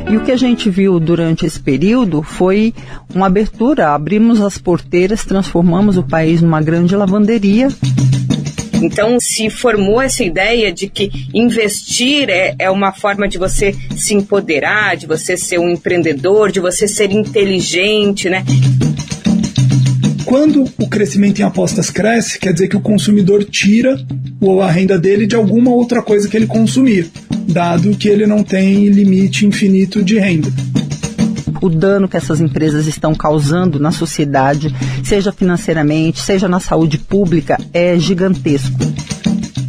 E o que a gente viu durante esse período foi uma abertura, abrimos as porteiras, transformamos o país numa grande lavanderia. Então, se formou essa ideia de que investir é uma forma de você se empoderar, de você ser um empreendedor, de você ser inteligente, né? Quando o crescimento em apostas cresce, quer dizer que o consumidor tira a renda dele de alguma outra coisa que ele consumir, dado que ele não tem limite infinito de renda. O dano que essas empresas estão causando na sociedade, seja financeiramente, seja na saúde pública, é gigantesco.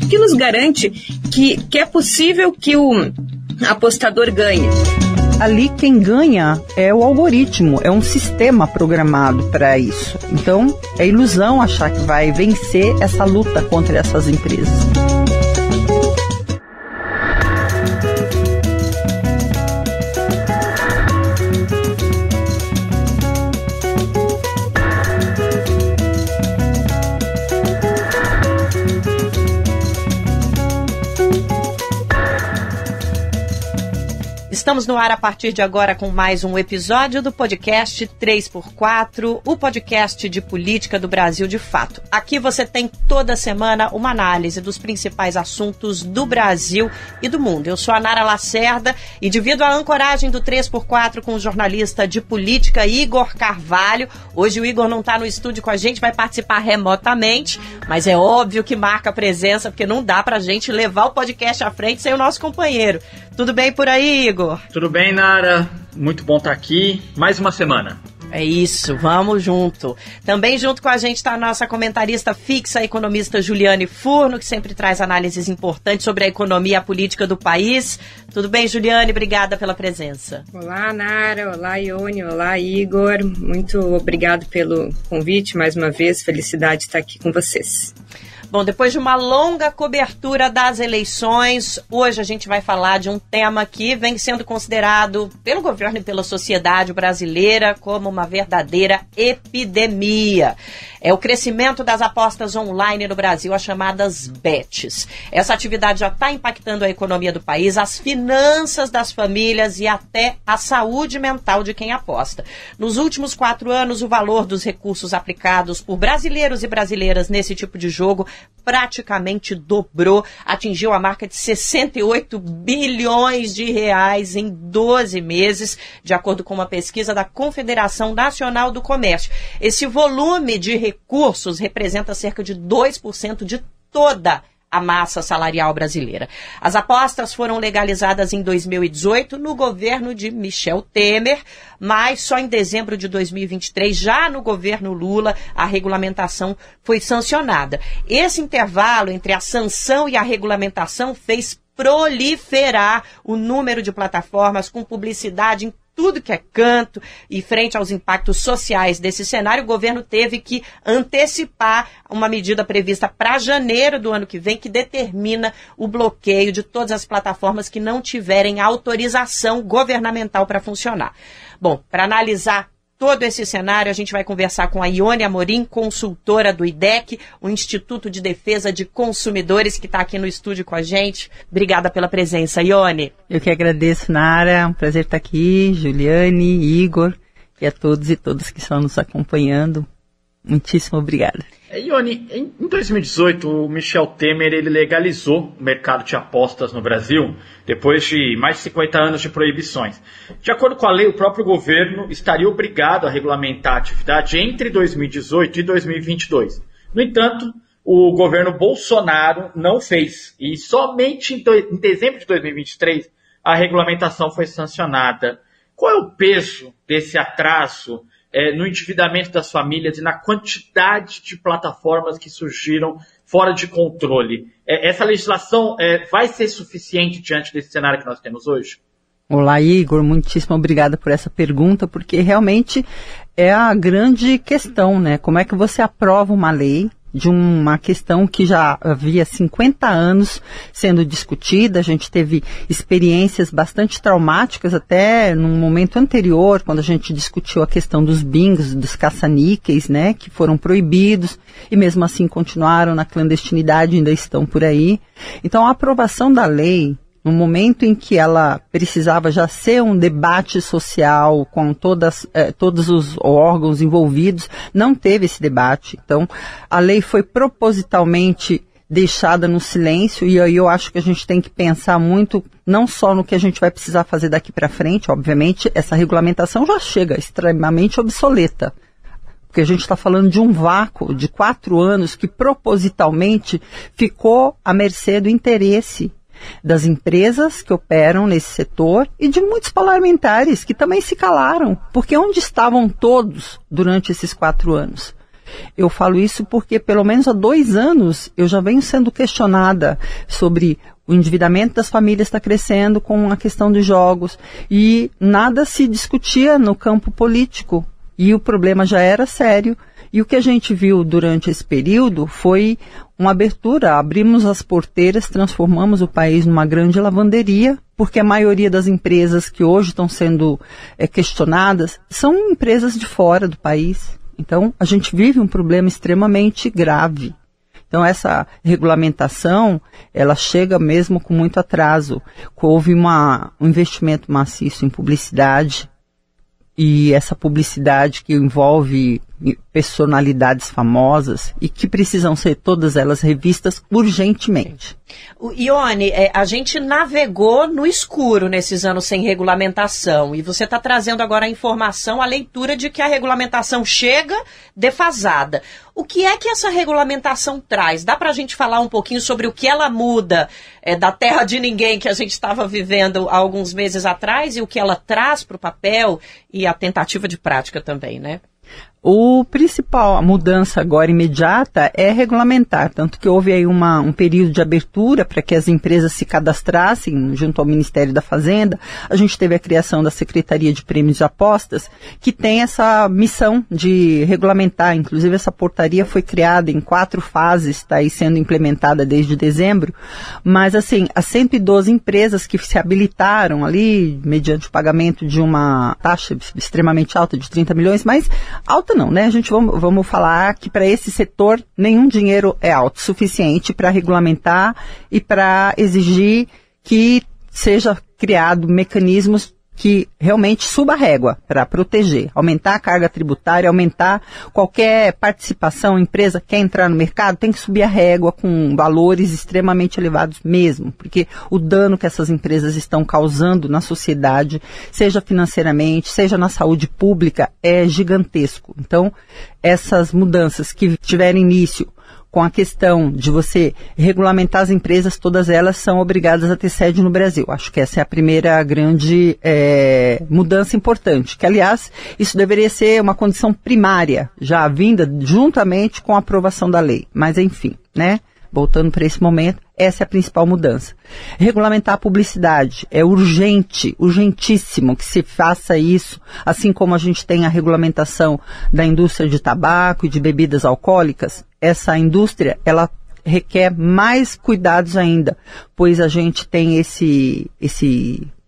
O que nos garante que é possível que o apostador ganhe? Ali quem ganha é o algoritmo, é um sistema programado para isso. Então, é ilusão achar que vai vencer essa luta contra essas empresas. Estamos no ar a partir de agora com mais um episódio do podcast 3x4, o podcast de política do Brasil de fato. Aqui você tem toda semana uma análise dos principais assuntos do Brasil e do mundo. Eu sou a Nara Lacerda e divido a ancoragem do 3x4 com o jornalista de política Igor Carvalho. Hoje o Igor não está no estúdio com a gente, vai participar remotamente, mas é óbvio que marca a presença, porque não dá pra gente levar o podcast à frente sem o nosso companheiro. Tudo bem por aí, Igor? Tudo bem, Nara. Muito bom estar aqui. Mais uma semana. É isso, vamos junto. Também junto com a gente está a nossa comentarista fixa, a economista Juliane Furno, que sempre traz análises importantes sobre a economia e a política do país. Tudo bem, Juliane? Obrigada pela presença. Olá, Nara. Olá, Ione. Olá, Igor. Muito obrigado pelo convite. Mais uma vez, felicidade de estar aqui com vocês. Bom, depois de uma longa cobertura das eleições, hoje a gente vai falar de um tema que vem sendo considerado pelo governo e pela sociedade brasileira como uma verdadeira epidemia. É o crescimento das apostas online no Brasil, as chamadas bets. Essa atividade já está impactando a economia do país, as finanças das famílias e até a saúde mental de quem aposta. Nos últimos 4 anos, o valor dos recursos aplicados por brasileiros e brasileiras nesse tipo de jogo praticamente dobrou, atingiu a marca de 68 bilhões de reais em 12 meses, de acordo com uma pesquisa da Confederação Nacional do Comércio. Esse volume de recursos representa cerca de 2% de toda a massa salarial brasileira. As apostas foram legalizadas em 2018 no governo de Michel Temer, mas só em dezembro de 2023, já no governo Lula, a regulamentação foi sancionada. Esse intervalo entre a sanção e a regulamentação fez proliferar o número de plataformas com publicidade em tudo que é canto, e frente aos impactos sociais desse cenário, o governo teve que antecipar uma medida prevista para janeiro do ano que vem, que determina o bloqueio de todas as plataformas que não tiverem autorização governamental para funcionar. Bom, para analisar todo esse cenário, a gente vai conversar com a Ione Amorim, consultora do IDEC, o Instituto de Defesa de Consumidores, que está aqui no estúdio com a gente. Obrigada pela presença, Ione. Eu que agradeço, Nara. É um prazer estar aqui, Juliane, Igor, e a todos e todas que estão nos acompanhando. Muitíssimo obrigada. Ione, em 2018, o Michel Temer ele legalizou o mercado de apostas no Brasil, depois de mais de 50 anos de proibições. De acordo com a lei, o próprio governo estaria obrigado a regulamentar a atividade entre 2018 e 2022. No entanto, o governo Bolsonaro não fez, e somente em dezembro de 2023 a regulamentação foi sancionada. Qual é o peso desse atraso no endividamento das famílias e na quantidade de plataformas que surgiram fora de controle? Essa legislação vai ser suficiente diante desse cenário que nós temos hoje? Olá, Igor, muitíssimo obrigada por essa pergunta, porque realmente é a grande questão, né? Como é que você aprova uma lei de uma questão que já havia 50 anos sendo discutida? A gente teve experiências bastante traumáticas até num momento anterior, quando a gente discutiu a questão dos bingos, dos caça-níqueis, né, que foram proibidos e mesmo assim continuaram na clandestinidade, ainda estão por aí. Então a aprovação da lei no momento em que ela precisava já ser um debate social com todos os órgãos envolvidos, não teve esse debate. Então, a lei foi propositalmente deixada no silêncio, e aí eu acho que a gente tem que pensar muito, não só no que a gente vai precisar fazer daqui para frente. Obviamente, essa regulamentação já chega extremamente obsoleta, porque a gente está falando de um vácuo de 4 anos que propositalmente ficou à mercê do interesse das empresas que operam nesse setor e de muitos parlamentares que também se calaram, porque onde estavam todos durante esses 4 anos? Eu falo isso porque pelo menos há 2 anos eu já venho sendo questionada sobre o endividamento das famílias está crescendo com a questão dos jogos e nada se discutia no campo político e o problema já era sério. E o que a gente viu durante esse período foi uma abertura, abrimos as porteiras, transformamos o país numa grande lavanderia, porque a maioria das empresas que hoje estão sendo questionadas são empresas de fora do país. Então, a gente vive um problema extremamente grave. Então, essa regulamentação, ela chega mesmo com muito atraso. Houve um investimento maciço em publicidade, e essa publicidade que envolve personalidades famosas e que precisam ser todas elas revistas urgentemente. Ione, a gente navegou no escuro nesses anos sem regulamentação e você está trazendo agora a informação, a leitura de que a regulamentação chega defasada. O que é que essa regulamentação traz? Dá para a gente falar um pouquinho sobre o que ela muda da terra de ninguém que a gente estava vivendo há alguns meses atrás e o que ela traz para o papel e a tentativa de prática também, né? A principal mudança agora imediata é regulamentar, tanto que houve aí um período de abertura para que as empresas se cadastrassem junto ao Ministério da Fazenda. A gente teve a criação da Secretaria de Prêmios e Apostas, que tem essa missão de regulamentar. Inclusive essa portaria foi criada em 4 fases, está aí sendo implementada desde dezembro, mas assim, as 112 empresas que se habilitaram ali, mediante o pagamento de uma taxa extremamente alta de 30 milhões, mas alta não, né? A gente vamos falar que para esse setor nenhum dinheiro é autossuficiente para regulamentar e para exigir que seja criado mecanismos que realmente suba a régua para proteger, aumentar a carga tributária, aumentar qualquer participação, empresa quer entrar no mercado, tem que subir a régua com valores extremamente elevados mesmo, porque o dano que essas empresas estão causando na sociedade, seja financeiramente, seja na saúde pública, é gigantesco. Então, essas mudanças que tiverem início com a questão de você regulamentar as empresas, todas elas são obrigadas a ter sede no Brasil. Acho que essa é a primeira grande mudança importante, que aliás, isso deveria ser uma condição primária, já vinda juntamente com a aprovação da lei. Mas enfim, né? Voltando para esse momento, essa é a principal mudança. Regulamentar a publicidade é urgente, urgentíssimo que se faça isso, assim como a gente tem a regulamentação da indústria de tabaco e de bebidas alcoólicas. Essa indústria, ela requer mais cuidados ainda, pois a gente tem esse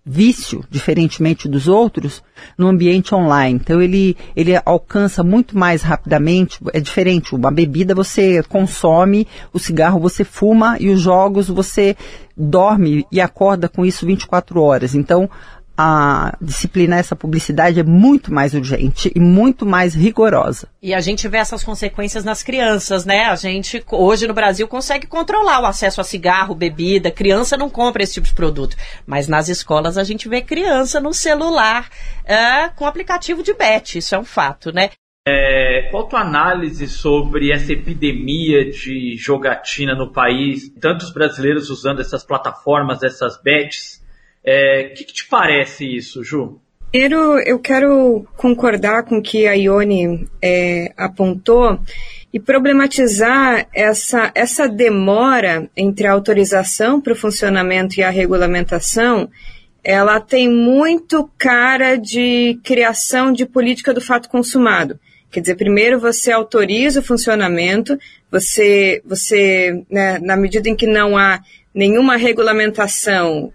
vício, diferentemente dos outros, no ambiente online. Então ele alcança muito mais rapidamente, é diferente, uma bebida você consome, o cigarro você fuma e os jogos você dorme e acorda com isso 24 horas. Então a disciplinar essa publicidade é muito mais urgente e muito mais rigorosa. E a gente vê essas consequências nas crianças, né? A gente, hoje no Brasil, consegue controlar o acesso a cigarro, bebida. Criança não compra esse tipo de produto. Mas nas escolas a gente vê criança no celular com aplicativo de bet. Isso é um fato, né? Qual a tua análise sobre essa epidemia de jogatina no país? Tantos brasileiros usando essas plataformas, essas bets. Que te parece isso, Ju? Primeiro, eu quero concordar com o que a Ione apontou e problematizar essa demora entre a autorização para o funcionamento e a regulamentação. Ela tem muito cara de criação de política do fato consumado. Quer dizer, primeiro você autoriza o funcionamento, você né, na medida em que não há nenhuma regulamentação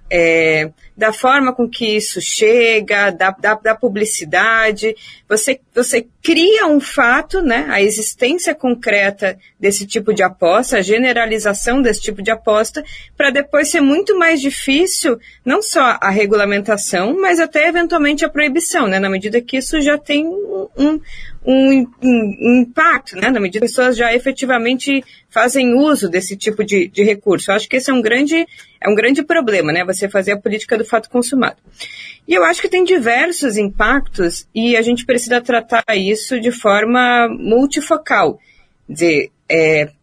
da forma com que isso chega, da publicidade, você você cria um fato, né, a existência concreta desse tipo de aposta, a generalização desse tipo de aposta, para depois ser muito mais difícil, não só a regulamentação, mas até eventualmente a proibição, né, na medida que isso já tem um impacto, né, na medida que as pessoas já efetivamente fazem uso desse tipo de recurso. Eu acho que esse é um grande problema, né, você fazer a política do fato consumado. E eu acho que tem diversos impactos e a gente precisa tratar isso de forma multifocal,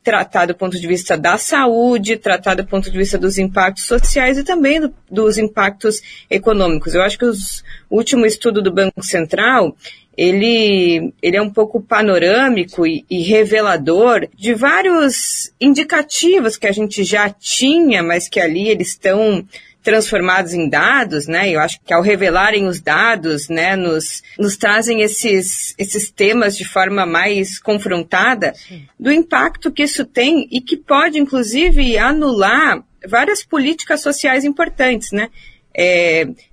tratar do ponto de vista da saúde, tratar do ponto de vista dos impactos sociais e também dos impactos econômicos. Eu acho que o último estudo do Banco Central, ele é um pouco panorâmico e revelador de vários indicativos que a gente já tinha, mas que ali eles estão transformados em dados, né? Eu acho que ao revelarem os dados, né, nos trazem esses temas de forma mais confrontada do impacto que isso tem e que pode, inclusive, anular várias políticas sociais importantes, né?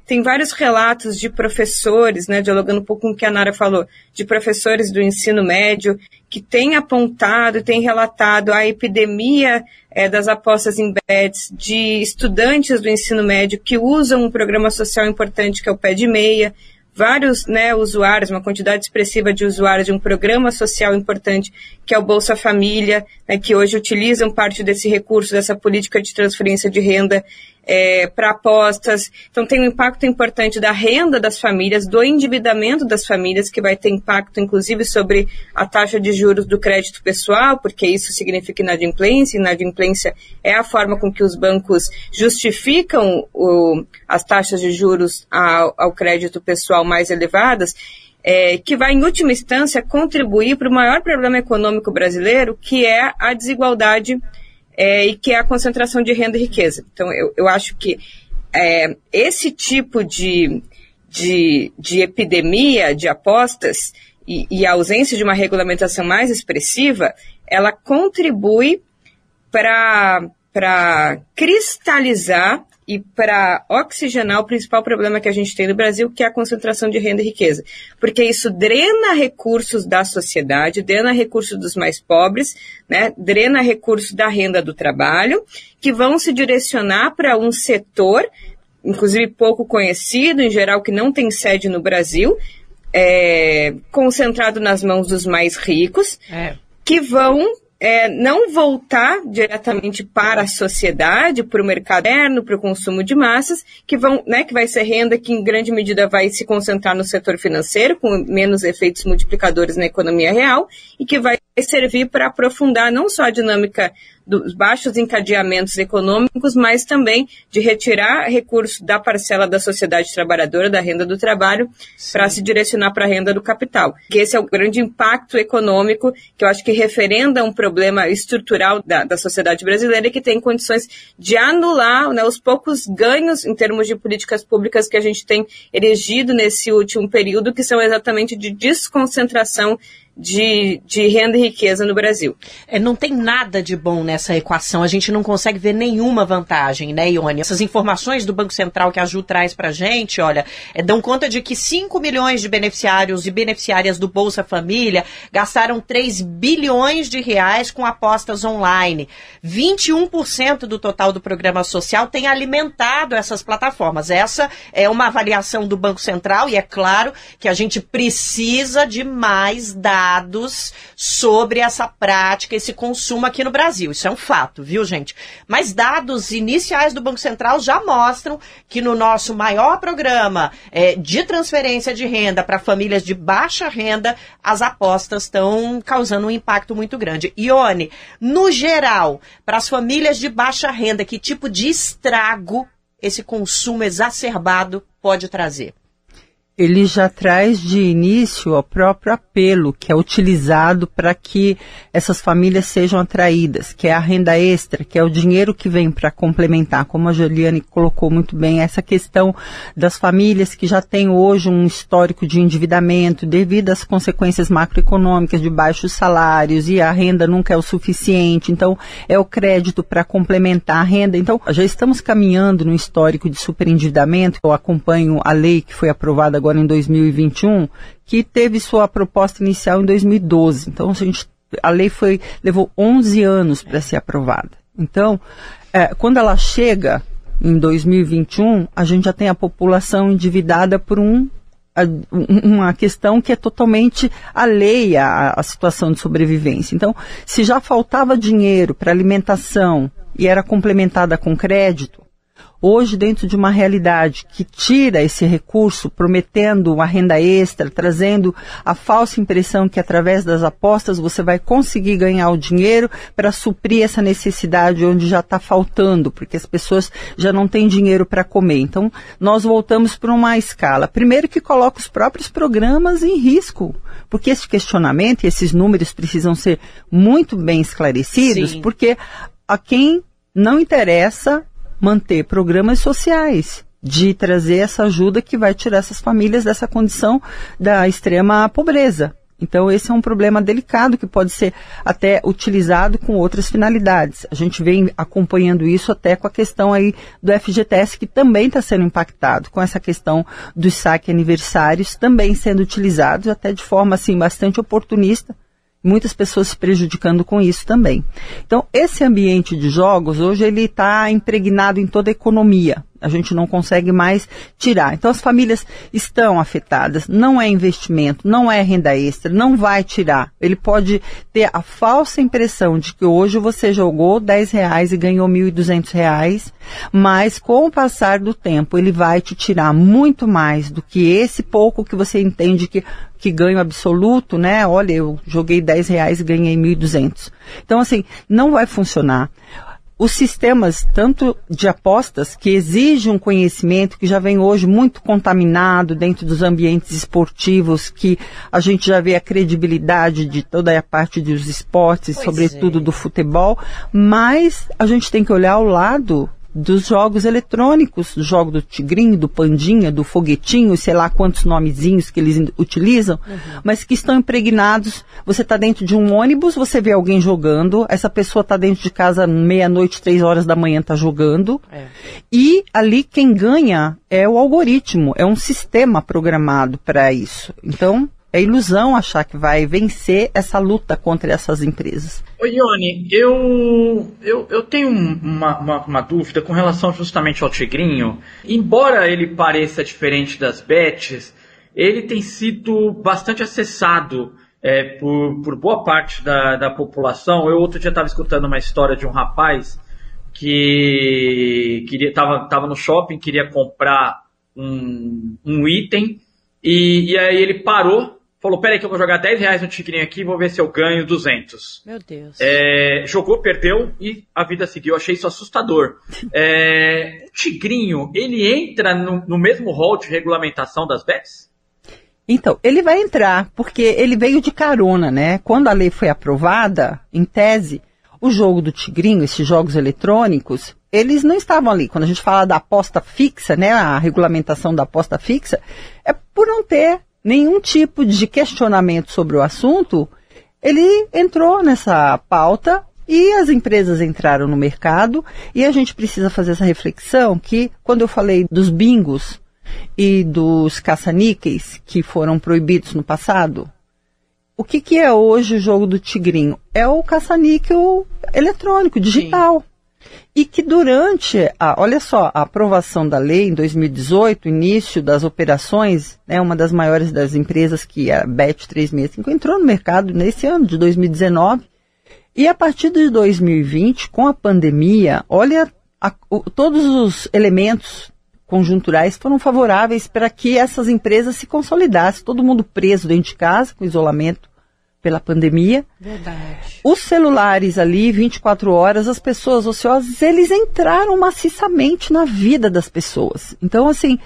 Tem vários relatos de professores, né, dialogando um pouco com o que a Nara falou, de professores do ensino médio que têm apontado, têm relatado a epidemia das apostas em bets de estudantes do ensino médio que usam um programa social importante que é o Pé de Meia, vários, né, usuários, uma quantidade expressiva de usuários de um programa social importante que é o Bolsa Família, né, que hoje utilizam parte desse recurso, dessa política de transferência de renda para apostas. Então tem um impacto importante da renda das famílias, do endividamento das famílias, que vai ter impacto inclusive sobre a taxa de juros do crédito pessoal, porque isso significa inadimplência. Inadimplência é a forma com que os bancos justificam as taxas de juros ao crédito pessoal mais elevadas, que vai, em última instância, contribuir para o maior problema econômico brasileiro, que é a desigualdade e que é a concentração de renda e riqueza. Então, eu acho que esse tipo de epidemia de apostas e a ausência de uma regulamentação mais expressiva, ela contribui para cristalizar e para oxigenar o principal problema que a gente tem no Brasil, que é a concentração de renda e riqueza. Porque isso drena recursos da sociedade, drena recursos dos mais pobres, né, drena recursos da renda do trabalho, que vão se direcionar para um setor, inclusive pouco conhecido, em geral que não tem sede no Brasil, concentrado nas mãos dos mais ricos, que vão não voltar diretamente para a sociedade, para o mercado interno, para o consumo de massas, que vai ser renda que em grande medida vai se concentrar no setor financeiro, com menos efeitos multiplicadores na economia real, e que vai servir para aprofundar não só a dinâmica dos baixos encadeamentos econômicos, mas também de retirar recursos da parcela da sociedade trabalhadora, da renda do trabalho, para se direcionar para a renda do capital. Que esse é o grande impacto econômico que eu acho que referenda um problema estrutural da sociedade brasileira e que tem condições de anular, né, os poucos ganhos em termos de políticas públicas que a gente tem erigido nesse último período, que são exatamente de desconcentração de renda e riqueza no Brasil. Não tem nada de bom nessa equação, a gente não consegue ver nenhuma vantagem, né, Ione? Essas informações do Banco Central que a Ju traz pra gente, olha, dão conta de que 5 milhões de beneficiários e beneficiárias do Bolsa Família gastaram 3 bilhões de reais com apostas online. 21% do total do programa social tem alimentado essas plataformas. Essa é uma avaliação do Banco Central e é claro que a gente precisa de mais dados sobre essa prática, esse consumo aqui no Brasil. Isso é um fato, viu, gente? Mas dados iniciais do Banco Central já mostram que no nosso maior programa de transferência de renda para famílias de baixa renda, as apostas estão causando um impacto muito grande. Ione, no geral, para as famílias de baixa renda, que tipo de estrago esse consumo exacerbado pode trazer? Ele já traz de início o próprio apelo que é utilizado para que essas famílias sejam atraídas, que é a renda extra, que é o dinheiro que vem para complementar, como a Juliane colocou muito bem, essa questão das famílias que já têm hoje um histórico de endividamento devido às consequências macroeconômicas de baixos salários e a renda nunca é o suficiente, então é o crédito para complementar a renda. Então já estamos caminhando num histórico de superendividamento. Eu acompanho a lei que foi aprovada agora agora em 2021, que teve sua proposta inicial em 2012. Então, a lei levou 11 anos para ser aprovada. Então, quando ela chega em 2021, a gente já tem a população endividada por uma questão que é totalmente alheia à situação de sobrevivência. Então, se já faltava dinheiro para alimentação e era complementada com crédito, hoje, dentro de uma realidade que tira esse recurso, prometendo uma renda extra, trazendo a falsa impressão que através das apostas você vai conseguir ganhar o dinheiro para suprir essa necessidade onde já está faltando, porque as pessoas já não têm dinheiro para comer. Então, nós voltamos para uma escala, primeiro que coloca os próprios programas em risco, porque esse questionamento e esses números precisam ser muito bem esclarecidos, Sim. porque a quem não interessa manter programas sociais, de trazer essa ajuda que vai tirar essas famílias dessa condição da extrema pobreza. Então, esse é um problema delicado que pode ser até utilizado com outras finalidades. A gente vem acompanhando isso até com a questão aí do FGTS, que também está sendo impactado, com essa questão dos saque aniversários também sendo utilizados, até de forma assim, bastante oportunista. Muitas pessoas se prejudicando com isso também. Então, esse ambiente de jogos, hoje, ele está impregnado em toda a economia. A gente não consegue mais tirar. Então, as famílias estão afetadas. Não é investimento, não é renda extra, não vai tirar. Ele pode ter a falsa impressão de que hoje você jogou R$10 e ganhou R$1.200, mas com o passar do tempo, ele vai te tirar muito mais do que esse pouco que você entende que ganho absoluto, né? Olha, eu joguei R$10 e ganhei 1.200. Então, assim, não vai funcionar. Os sistemas, tanto de apostas, que exigem um conhecimento que já vem hoje muito contaminado dentro dos ambientes esportivos, que a gente já vê a credibilidade de toda a parte dos esportes, sobretudo do futebol, mas a gente tem que olhar ao lado dos jogos eletrônicos, do jogo do tigrinho, do pandinha, do foguetinho, sei lá quantos nomezinhos que eles utilizam, mas que estão impregnados. Você está dentro de um ônibus, você vê alguém jogando, essa pessoa está dentro de casa meia-noite, 3 horas da manhã está jogando, e ali quem ganha é o algoritmo, é um sistema programado para isso. Então, é ilusão achar que vai vencer essa luta contra essas empresas. Ô Ione, eu tenho uma dúvida com relação justamente ao tigrinho. Embora ele pareça diferente das bets, ele tem sido bastante acessado por boa parte da população. Eu outro dia estava escutando uma história de um rapaz que estava no shopping, queria comprar um item, e aí ele parou, falou, peraí que eu vou jogar R$10 no tigrinho aqui, vou ver se eu ganho 200. Meu Deus. Jogou, perdeu e a vida seguiu. Eu achei isso assustador. O tigrinho, ele entra no mesmo rol de regulamentação das bets? Então, ele vai entrar, porque ele veio de carona, né? Quando a lei foi aprovada, em tese, o jogo do tigrinho, esses jogos eletrônicos, eles não estavam ali. Quando a gente fala da aposta fixa, né? A regulamentação da aposta fixa, é por não ter nenhum tipo de questionamento sobre o assunto. Ele entrou nessa pauta e as empresas entraram no mercado, e a gente precisa fazer essa reflexão que, quando eu falei dos bingos e dos caça-níqueis que foram proibidos no passado, o que é hoje o jogo do tigrinho? É o caça-níquel eletrônico, digital. Sim. E que durante, olha só, a aprovação da lei em 2018, o início das operações, né, uma das maiores das empresas, que é a Bet365, entrou no mercado nesse ano de 2019, e a partir de 2020, com a pandemia, olha, todos os elementos conjunturais foram favoráveis para que essas empresas se consolidassem, todo mundo preso dentro de casa, com isolamento pela pandemia. Verdade. Os celulares ali, 24 horas, as pessoas ociosas, eles entraram maciçamente na vida das pessoas. Então, assim,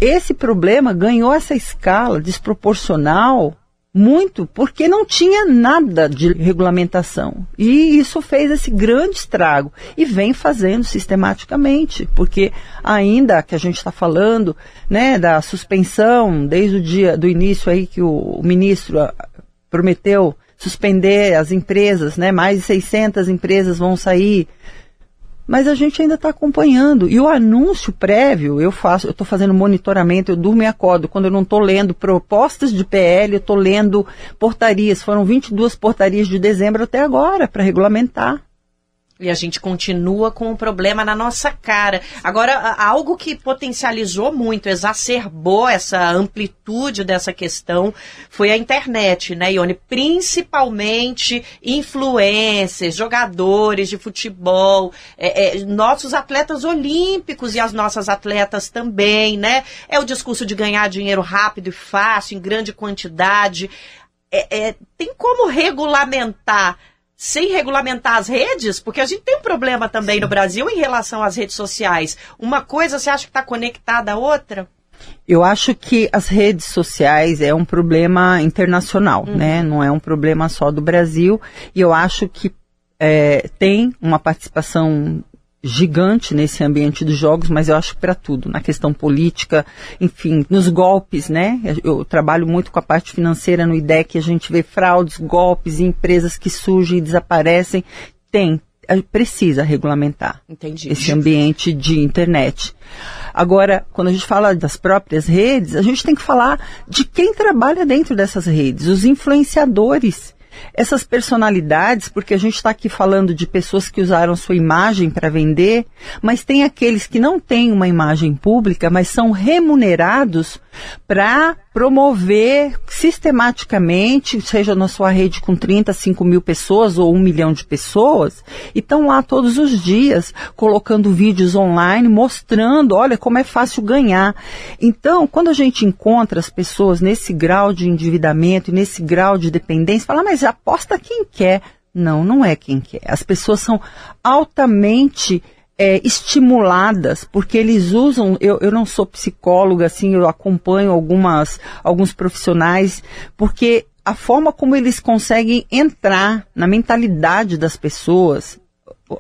esse problema ganhou essa escala desproporcional muito porque não tinha nada de regulamentação. E isso fez esse grande estrago. E vem fazendo sistematicamente, porque ainda que a gente está falando, né, da suspensão, desde o dia do início aí que o ministro prometeu suspender as empresas, né? Mais de 600 empresas vão sair. mas a gente ainda está acompanhando. E o anúncio prévio, eu estou fazendo monitoramento, eu durmo e acordo. Quando eu não estou lendo propostas de PL, eu estou lendo portarias. Foram 22 portarias de dezembro até agora para regulamentar. E a gente continua com o problema na nossa cara. Agora, algo que potencializou muito, exacerbou essa amplitude dessa questão, foi a internet, né, Ione? Principalmente influencers, jogadores de futebol, nossos atletas olímpicos e as nossas atletas também, né? É o discurso de ganhar dinheiro rápido e fácil, em grande quantidade. Tem como regulamentar sem regulamentar as redes? Porque a gente tem um problema também no Brasil em relação às redes sociais. Uma coisa você acha que está conectada à outra? Eu acho que as redes sociais é um problema internacional, né? Não é um problema só do Brasil. E eu acho que tem uma participação gigante nesse ambiente dos jogos, mas eu acho que para tudo, na questão política, enfim, nos golpes, né? Eu trabalho muito com a parte financeira no IDEC, a gente vê fraudes, golpes, empresas que surgem e desaparecem. Precisa regulamentar esse ambiente de internet. Agora, quando a gente fala das próprias redes, a gente tem que falar de quem trabalha dentro dessas redes, os influenciadores. Essas personalidades, porque a gente está aqui falando de pessoas que usaram sua imagem para vender, mas tem aqueles que não têm uma imagem pública, mas são remunerados para promover sistematicamente, seja na sua rede com 35 mil pessoas ou 1 milhão de pessoas, e estão lá todos os dias colocando vídeos online, mostrando, olha como é fácil ganhar. Então, quando a gente encontra as pessoas nesse grau de endividamento e nesse grau de dependência, fala, mas aposta quem quer. Não, não é quem quer. As pessoas são altamente estimuladas, porque eles usam, eu não sou psicóloga, assim, eu acompanho alguns profissionais, porque a forma como eles conseguem entrar na mentalidade das pessoas,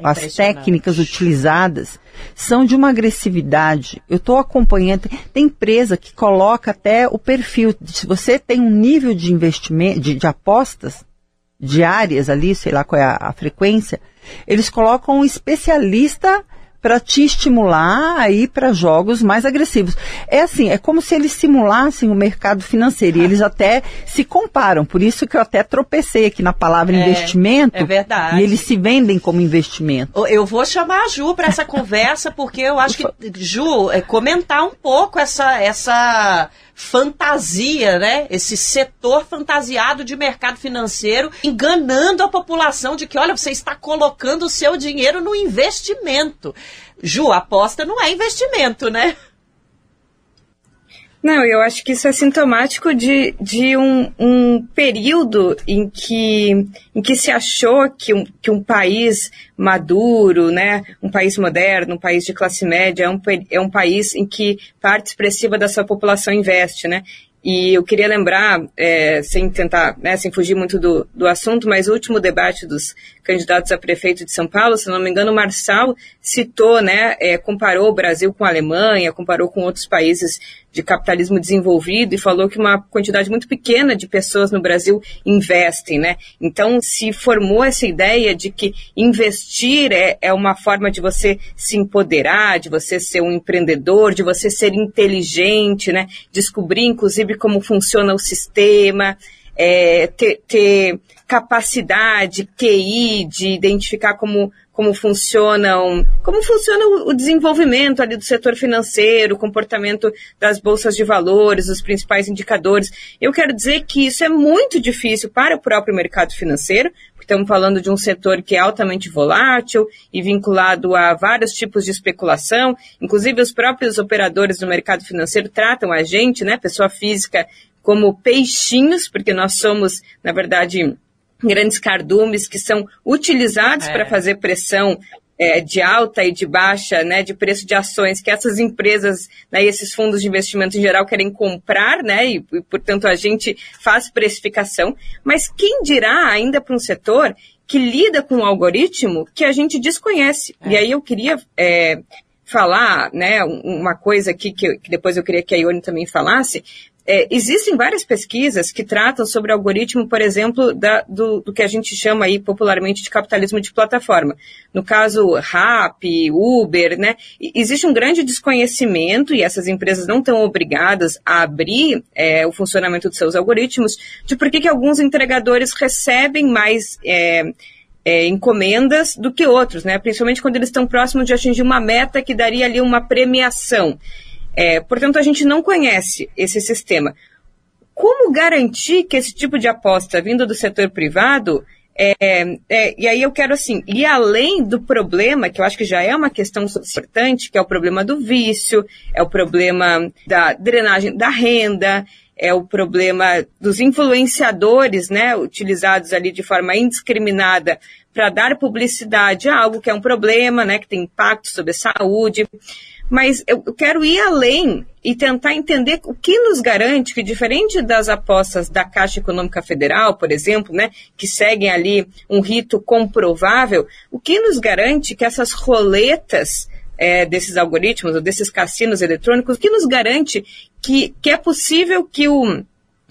as técnicas utilizadas, são de uma agressividade. Eu estou acompanhando, tem empresa que coloca até o perfil, se você tem um nível de investimento, de apostas diárias ali, sei lá qual é a frequência, eles colocam um especialista para te estimular a ir para jogos mais agressivos. É assim, é como se eles simulassem o mercado financeiro, e eles até se comparam, por isso que eu até tropecei aqui na palavra investimento, é verdade. E eles se vendem como investimento. Eu vou chamar a Ju para essa conversa, porque eu acho que, Ju, comentar um pouco essa fantasia, né? Esse setor fantasiado de mercado financeiro, enganando a população de que, olha, você está colocando o seu dinheiro no investimento. Ju, aposta não é investimento, né? Não, eu acho que isso é sintomático de um período em que se achou que um país maduro, né, um país moderno, um país de classe média, é um país em que parte expressiva da sua população investe, né? E eu queria lembrar, sem tentar, né, sem fugir muito do assunto, mas o último debate dos candidatos a prefeito de São Paulo, se não me engano, o Marçal citou, né, comparou o Brasil com a Alemanha, comparou com outros países de capitalismo desenvolvido e falou que uma quantidade muito pequena de pessoas no Brasil investem, né? Então, se formou essa ideia de que investir é uma forma de você se empoderar, de você ser um empreendedor, de você ser inteligente, né? Descobrir, inclusive, como funciona o sistema, ter capacidade, QI, de identificar como funciona o desenvolvimento ali do setor financeiro, o comportamento das bolsas de valores, os principais indicadores. Eu quero dizer que isso é muito difícil para o próprio mercado financeiro, porque estamos falando de um setor que é altamente volátil e vinculado a vários tipos de especulação. Inclusive, os próprios operadores do mercado financeiro tratam a gente, né, pessoa física, como peixinhos, porque nós somos, na verdade, grandes cardumes que são utilizados para fazer pressão de alta e de baixa, né, de preço de ações que essas empresas, né, e esses fundos de investimento em geral querem comprar, né, e portanto a gente faz precificação, mas quem dirá ainda para um setor que lida com um algoritmo que a gente desconhece. E aí eu queria falar, né, uma coisa aqui que depois eu queria que a Ione também falasse. existem várias pesquisas que tratam sobre algoritmo, por exemplo, do que a gente chama aí popularmente de capitalismo de plataforma. No caso, Rappi, Uber, né? Existe um grande desconhecimento, e essas empresas não estão obrigadas a abrir o funcionamento dos seus algoritmos, de por que alguns entregadores recebem mais encomendas do que outros, né? Principalmente quando eles estão próximos de atingir uma meta que daria ali uma premiação. Portanto, a gente não conhece esse sistema. Como garantir que esse tipo de aposta vindo do setor privado, e aí eu quero assim, ir além do problema, que eu acho que já é uma questão importante, que é o problema do vício, é o problema da drenagem da renda, é o problema dos influenciadores, né, utilizados ali de forma indiscriminada para dar publicidade a algo que é um problema, né, que tem impacto sobre a saúde. Mas eu quero ir além e tentar entender o que nos garante que, diferente das apostas da Caixa Econômica Federal, por exemplo, né, que seguem ali um rito comprovável, o que nos garante que essas roletas desses algoritmos ou desses cassinos eletrônicos, o que nos garante que é possível que o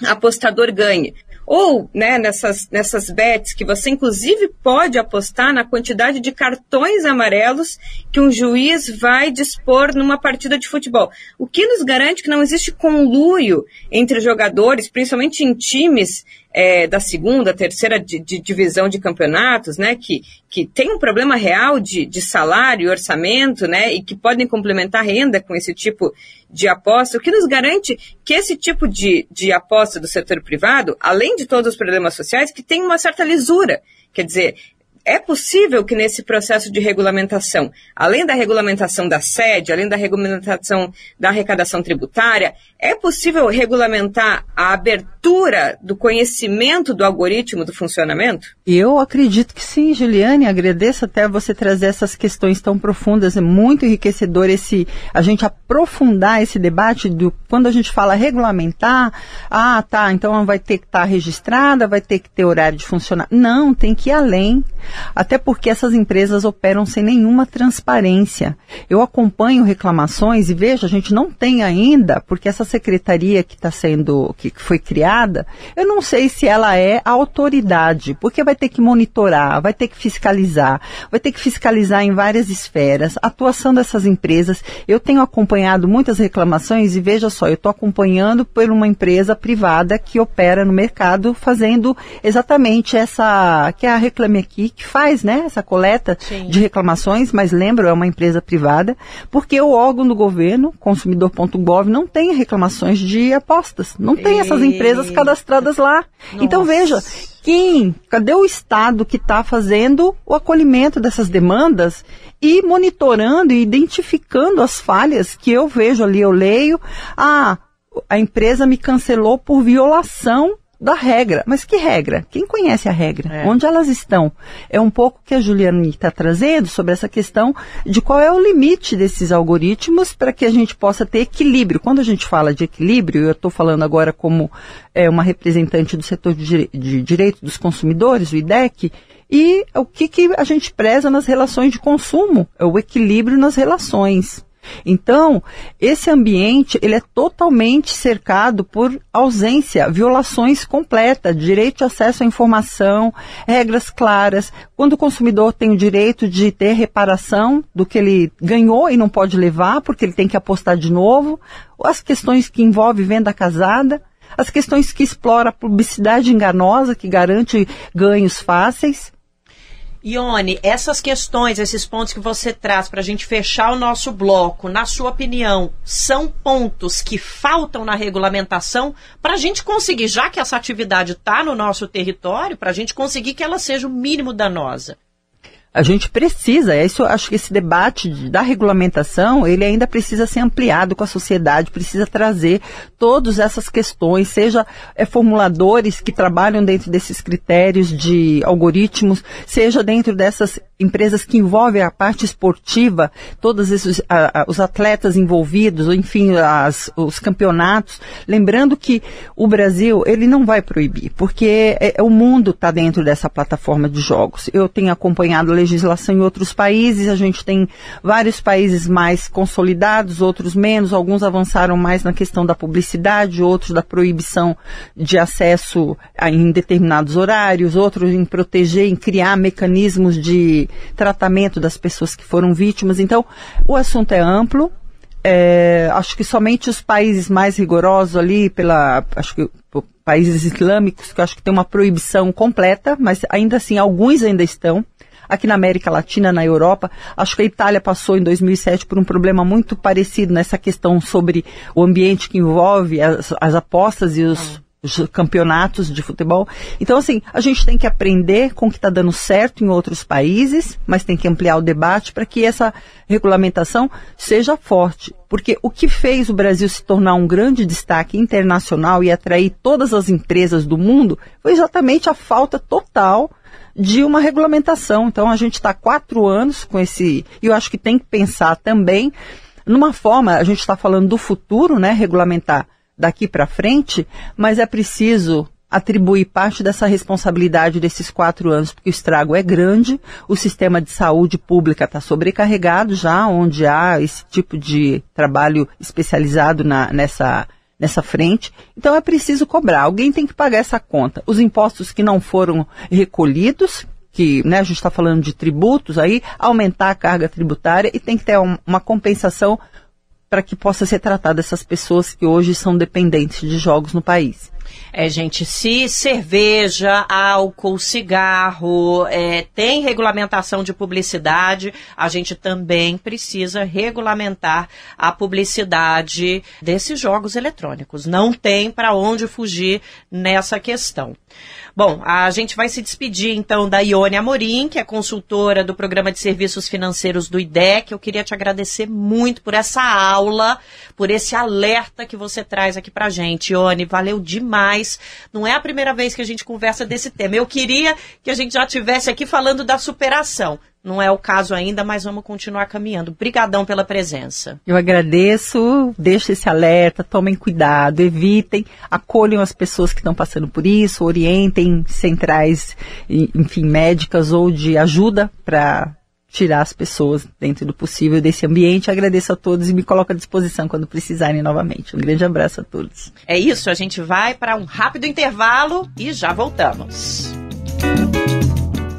apostador ganhe? Ou, né, nessas bets que você inclusive pode apostar na quantidade de cartões amarelos que um juiz vai dispor numa partida de futebol. O que nos garante que não existe conluio entre jogadores, principalmente em times da segunda, terceira divisão de campeonatos, né, que tem um problema real de salário e orçamento, né, e que podem complementar a renda com esse tipo de aposta? O que nos garante que esse tipo de aposta do setor privado, além de todos os problemas sociais, que tem uma certa lisura? Quer dizer, é possível que nesse processo de regulamentação, além da regulamentação da sede, além da regulamentação da arrecadação tributária, é possível regulamentar a abertura do conhecimento do algoritmo do funcionamento? Eu acredito que sim, Juliane. Agradeço até você trazer essas questões tão profundas. É muito enriquecedor a gente aprofundar esse debate quando a gente fala regulamentar. Então vai ter que estar registrada, vai ter que ter horário de funcionar. Não, tem que ir além. Até porque essas empresas operam sem nenhuma transparência. Eu acompanho reclamações e vejo, a gente não tem ainda, porque essa secretaria que foi criada, eu não sei se ela é a autoridade, porque vai ter que monitorar, vai ter que fiscalizar em várias esferas a atuação dessas empresas. Eu tenho acompanhado muitas reclamações e veja só, eu estou acompanhando por uma empresa privada que opera no mercado fazendo exatamente essa, que é a Reclame Aqui, que faz, né, essa coleta Sim. de reclamações, mas lembro, é uma empresa privada, porque o órgão do governo, consumidor.gov, não tem reclamações de apostas, não tem essas empresas cadastradas lá. Nossa. Então veja, cadê o Estado que está fazendo o acolhimento dessas demandas e monitorando e identificando as falhas que eu vejo ali, eu leio, a empresa me cancelou por violação da regra. Mas que regra? Quem conhece a regra? Onde elas estão? É um pouco que a Juliane está trazendo sobre essa questão de qual é o limite desses algoritmos para que a gente possa ter equilíbrio. Quando a gente fala de equilíbrio, eu estou falando agora como uma representante do setor de direito dos consumidores, o IDEC, e o que a gente preza nas relações de consumo? É o equilíbrio nas relações. Então, esse ambiente, ele é totalmente cercado por ausência, violações completas, direito de acesso à informação, regras claras. Quando o consumidor tem o direito de ter reparação do que ele ganhou e não pode levar, porque ele tem que apostar de novo, as questões que envolvem venda casada, as questões que exploram a publicidade enganosa, que garante ganhos fáceis. Ione, essas questões, esses pontos que você traz para a gente fechar o nosso bloco, na sua opinião, são pontos que faltam na regulamentação para a gente conseguir, já que essa atividade está no nosso território, para a gente conseguir que ela seja o mínimo danosa? A gente precisa, acho que esse debate da regulamentação, ele ainda precisa ser ampliado com a sociedade, precisa trazer todas essas questões, seja formuladores que trabalham dentro desses critérios de algoritmos, seja dentro dessas empresas que envolvem a parte esportiva, todos os atletas envolvidos, enfim, os campeonatos, lembrando que o Brasil, ele não vai proibir, porque o mundo está dentro dessa plataforma de jogos. Eu tenho acompanhado a legislação em outros países, a gente tem vários países mais consolidados, outros menos, alguns avançaram mais na questão da publicidade, outros da proibição de acesso em determinados horários, outros em proteger, em criar mecanismos de tratamento das pessoas que foram vítimas. Então, o assunto é amplo. Acho que somente os países mais rigorosos ali, acho que países islâmicos, que eu acho que tem uma proibição completa, mas ainda assim, alguns ainda estão. Aqui na América Latina, na Europa, acho que a Itália passou em 2007 por um problema muito parecido nessa questão sobre o ambiente que envolve as apostas e os campeonatos de futebol. Então, assim, a gente tem que aprender com o que está dando certo em outros países, mas tem que ampliar o debate para que essa regulamentação seja forte. Porque o que fez o Brasil se tornar um grande destaque internacional e atrair todas as empresas do mundo foi exatamente a falta total de uma regulamentação. Então, a gente está há 4 anos com e eu acho que tem que pensar também numa forma, a gente está falando do futuro, né, regulamentar daqui para frente, mas é preciso atribuir parte dessa responsabilidade desses 4 anos, porque o estrago é grande, o sistema de saúde pública está sobrecarregado já, onde há esse tipo de trabalho especializado nessa frente. Então é preciso cobrar, alguém tem que pagar essa conta. Os impostos que não foram recolhidos, que, né, a gente está falando de tributos aí, aumentar a carga tributária e tem que ter uma compensação para que possa ser tratada essas pessoas que hoje são dependentes de jogos no país. Gente, se cerveja, álcool, cigarro, tem regulamentação de publicidade, a gente também precisa regulamentar a publicidade desses jogos eletrônicos. Não tem para onde fugir nessa questão. Bom, a gente vai se despedir, então, da Ione Amorim, que é consultora do Programa de Serviços Financeiros do IDEC. Eu queria te agradecer muito por essa aula, por esse alerta que você traz aqui pra gente. Ione, valeu demais. Não é a primeira vez que a gente conversa desse tema. Eu queria que a gente já estivesse aqui falando da superação. Não é o caso ainda, mas vamos continuar caminhando. Obrigadão pela presença. Eu agradeço, deixo esse alerta, tomem cuidado, evitem, acolham as pessoas que estão passando por isso, orientem centrais, enfim, médicas ou de ajuda para tirar as pessoas dentro do possível desse ambiente. Agradeço a todos e me coloco à disposição quando precisarem novamente. Um grande abraço a todos. É isso, a gente vai para um rápido intervalo e já voltamos.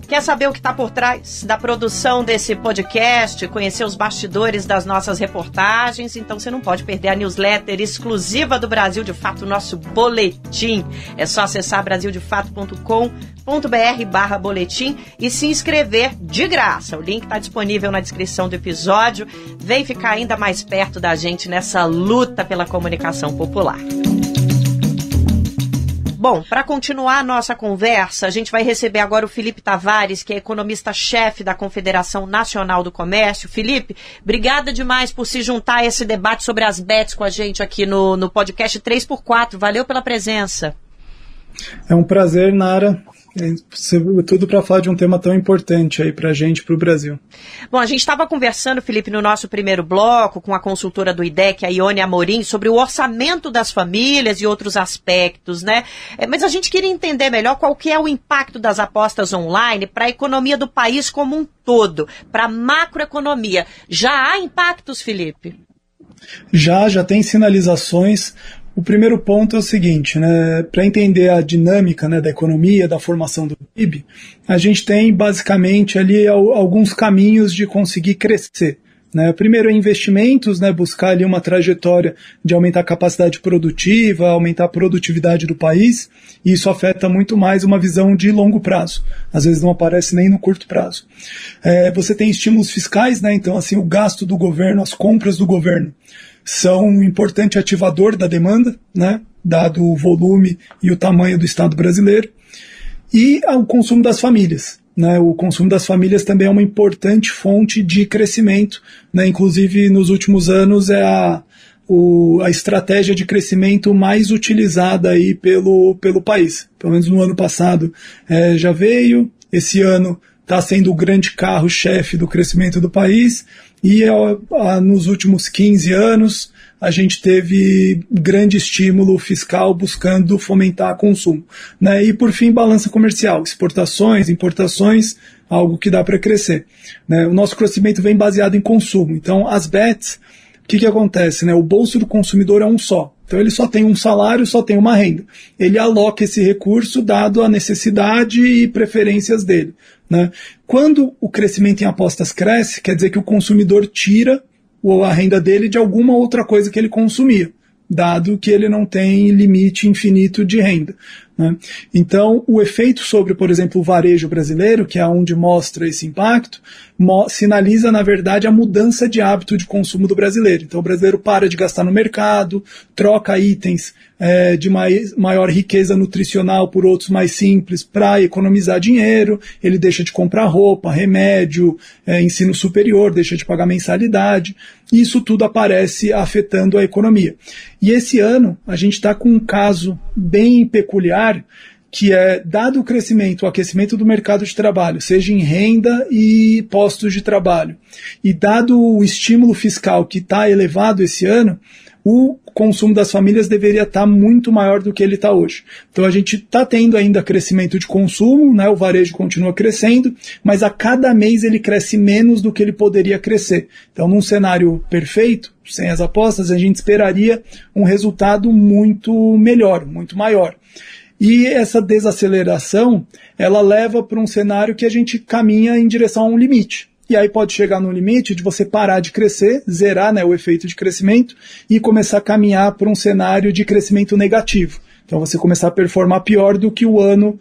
Quer saber o que está por trás da produção desse podcast, conhecer os bastidores das nossas reportagens? Então você não pode perder a newsletter exclusiva do Brasil de Fato, nosso boletim. É só acessar brasildefato.com.br/boletim e se inscrever de graça. O link está disponível na descrição do episódio. Vem ficar ainda mais perto da gente nessa luta pela comunicação popular. Bom, para continuar a nossa conversa, a gente vai receber agora o Felipe Tavares, que é economista-chefe da Confederação Nacional do Comércio. Felipe, obrigada demais por se juntar a esse debate sobre as bets com a gente aqui no podcast 3x4. Valeu pela presença. É um prazer, Nara. Tudo para falar de um tema tão importante aí para a gente, para o Brasil. Bom, a gente estava conversando, Felipe, no nosso primeiro bloco com a consultora do IDEC, a Ione Amorim, sobre o orçamento das famílias e outros aspectos, né? Mas a gente queria entender melhor qual que é o impacto das apostas online para a economia do país como um todo, para a macroeconomia. Já há impactos, Felipe? Já tem sinalizações. O primeiro ponto é o seguinte, né, para entender a dinâmica, né, da economia, da formação do PIB, a gente tem basicamente ali alguns caminhos de conseguir crescer. Né? O primeiro é investimentos, né, buscar ali uma trajetória de aumentar a capacidade produtiva, aumentar a produtividade do país, e isso afeta muito mais uma visão de longo prazo. Às vezes não aparece nem no curto prazo. Você tem estímulos fiscais, né, então assim, o gasto do governo, as compras do governo, são um importante ativador da demanda, né, dado o volume e o tamanho do Estado brasileiro, e o consumo das famílias. Né, o consumo das famílias também é uma importante fonte de crescimento, né, inclusive nos últimos anos é a estratégia de crescimento mais utilizada aí pelo país. Pelo menos no ano passado já veio, esse ano está sendo o grande carro-chefe do crescimento do país, e nos últimos 15 anos a gente teve grande estímulo fiscal buscando fomentar consumo, né? E por fim, balança comercial, exportações, importações, algo que dá para crescer, né? O nosso crescimento vem baseado em consumo. Então, as bets, o que acontece, né? O bolso do consumidor é um só. Então, ele só tem um salário, só tem uma renda. Ele aloca esse recurso dado a necessidade e preferências dele, né? Quando o crescimento em apostas cresce, quer dizer que o consumidor tira a renda dele de alguma outra coisa que ele consumia, dado que ele não tem limite infinito de renda, né? Então, o efeito sobre, por exemplo, o varejo brasileiro, que é onde mostra esse impacto, sinaliza, na verdade, a mudança de hábito de consumo do brasileiro. Então, o brasileiro para de gastar no mercado, troca itens de maior riqueza nutricional por outros mais simples para economizar dinheiro, ele deixa de comprar roupa, remédio, ensino superior, deixa de pagar mensalidade. Isso tudo aparece afetando a economia. E esse ano, a gente está com um caso bem peculiar, que é, dado o crescimento, o aquecimento do mercado de trabalho, seja em renda e postos de trabalho, e dado o estímulo fiscal que está elevado esse ano, o consumo das famílias deveria estar muito maior do que ele está hoje. Então a gente está tendo ainda crescimento de consumo, né? O varejo continua crescendo, mas a cada mês ele cresce menos do que ele poderia crescer. Então, num cenário perfeito, sem as apostas, a gente esperaria um resultado muito melhor, muito maior. E essa desaceleração, ela leva para um cenário que a gente caminha em direção a um limite. E aí pode chegar no limite de você parar de crescer, zerar, né, o efeito de crescimento e começar a caminhar para um cenário de crescimento negativo. Então você começar a performar pior do que o ano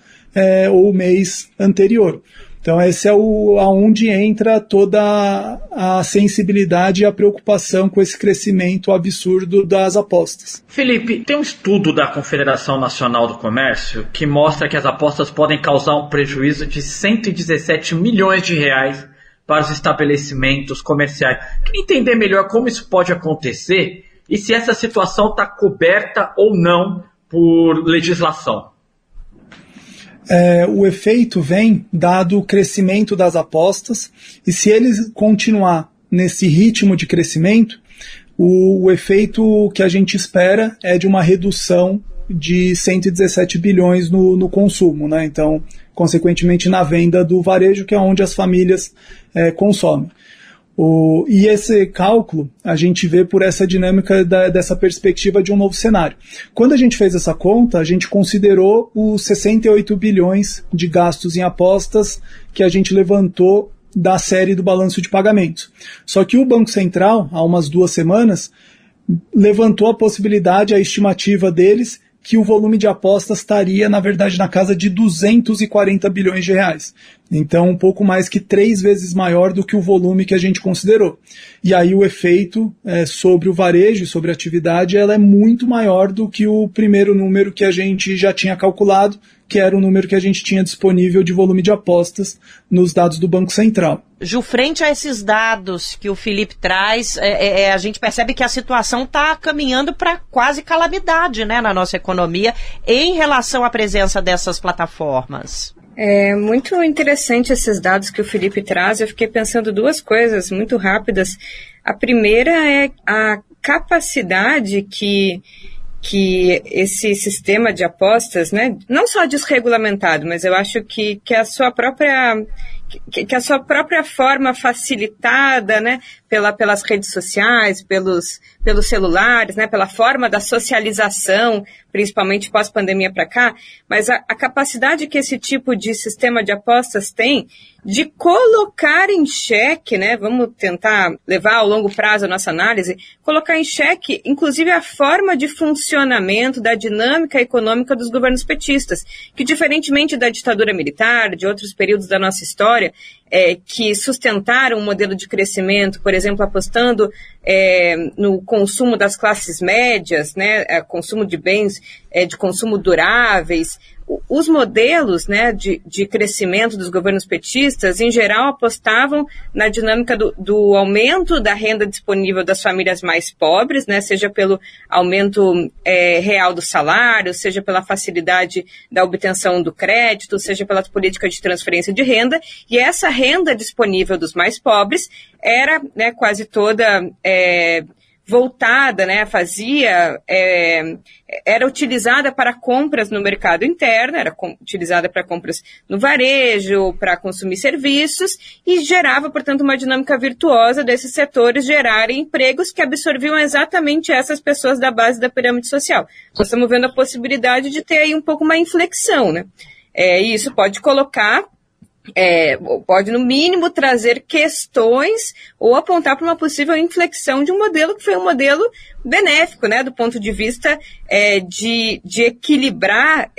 ou o mês anterior. Então esse é aonde entra toda a sensibilidade e a preocupação com esse crescimento absurdo das apostas. Felipe, tem um estudo da Confederação Nacional do Comércio que mostra que as apostas podem causar um prejuízo de 117 milhões de reais para os estabelecimentos comerciais. Queria entender melhor como isso pode acontecer e se essa situação está coberta ou não por legislação. O efeito vem dado o crescimento das apostas, e se eles continuar nesse ritmo de crescimento, o efeito que a gente espera é de uma redução de 117 bilhões no consumo, né? Então, consequentemente, na venda do varejo, que é onde as famílias consomem. E esse cálculo a gente vê por essa dinâmica dessa perspectiva de um novo cenário. Quando a gente fez essa conta, a gente considerou os 68 bilhões de gastos em apostas que a gente levantou da série do balanço de pagamentos. Só que o Banco Central, há umas 2 semanas, levantou a possibilidade, a estimativa deles, que o volume de apostas estaria, na verdade, na casa de 240 bilhões de reais. Então, um pouco mais que 3 vezes maior do que o volume que a gente considerou. E aí o efeito sobre o varejo e sobre a atividade, ela é muito maior do que o primeiro número que a gente já tinha calculado, que era o número que a gente tinha disponível de volume de apostas nos dados do Banco Central. Ju, frente a esses dados que o Felipe traz, a gente percebe que a situação está caminhando para quase calamidade, né, na nossa economia em relação à presença dessas plataformas. É muito interessante esses dados que o Felipe traz. Eu fiquei pensando 2 coisas muito rápidas. A primeira é a capacidade que esse sistema de apostas, né, não só desregulamentado, mas eu acho que a sua própria forma facilitada, né, pelas redes sociais, pelos celulares, né, pela forma da socialização, principalmente pós-pandemia para cá, mas a capacidade que esse tipo de sistema de apostas tem de colocar em xeque, né, vamos tentar levar ao longo prazo a nossa análise, colocar em xeque, inclusive, a forma de funcionamento da dinâmica econômica dos governos petistas, que, diferentemente da ditadura militar, de outros períodos da nossa história, que sustentaram um modelo de crescimento, por exemplo, apostando no consumo das classes médias, né, consumo de bens de consumo duráveis. Os modelos, né, de crescimento dos governos petistas, em geral, apostavam na dinâmica do aumento da renda disponível das famílias mais pobres, né, seja pelo aumento real do salário, seja pela facilidade da obtenção do crédito, seja pela política de transferência de renda, e essa renda disponível dos mais pobres era, né, quase toda voltada, né, era utilizada para compras no mercado interno, era utilizada para compras no varejo, para consumir serviços, e gerava, portanto, uma dinâmica virtuosa desses setores gerarem empregos que absorviam exatamente essas pessoas da base da pirâmide social. Nós estamos vendo a possibilidade de ter aí um pouco uma inflexão, né? E isso pode colocar pode, no mínimo, trazer questões ou apontar para uma possível inflexão de um modelo que foi um modelo benéfico, né, do ponto de vista de equilibrar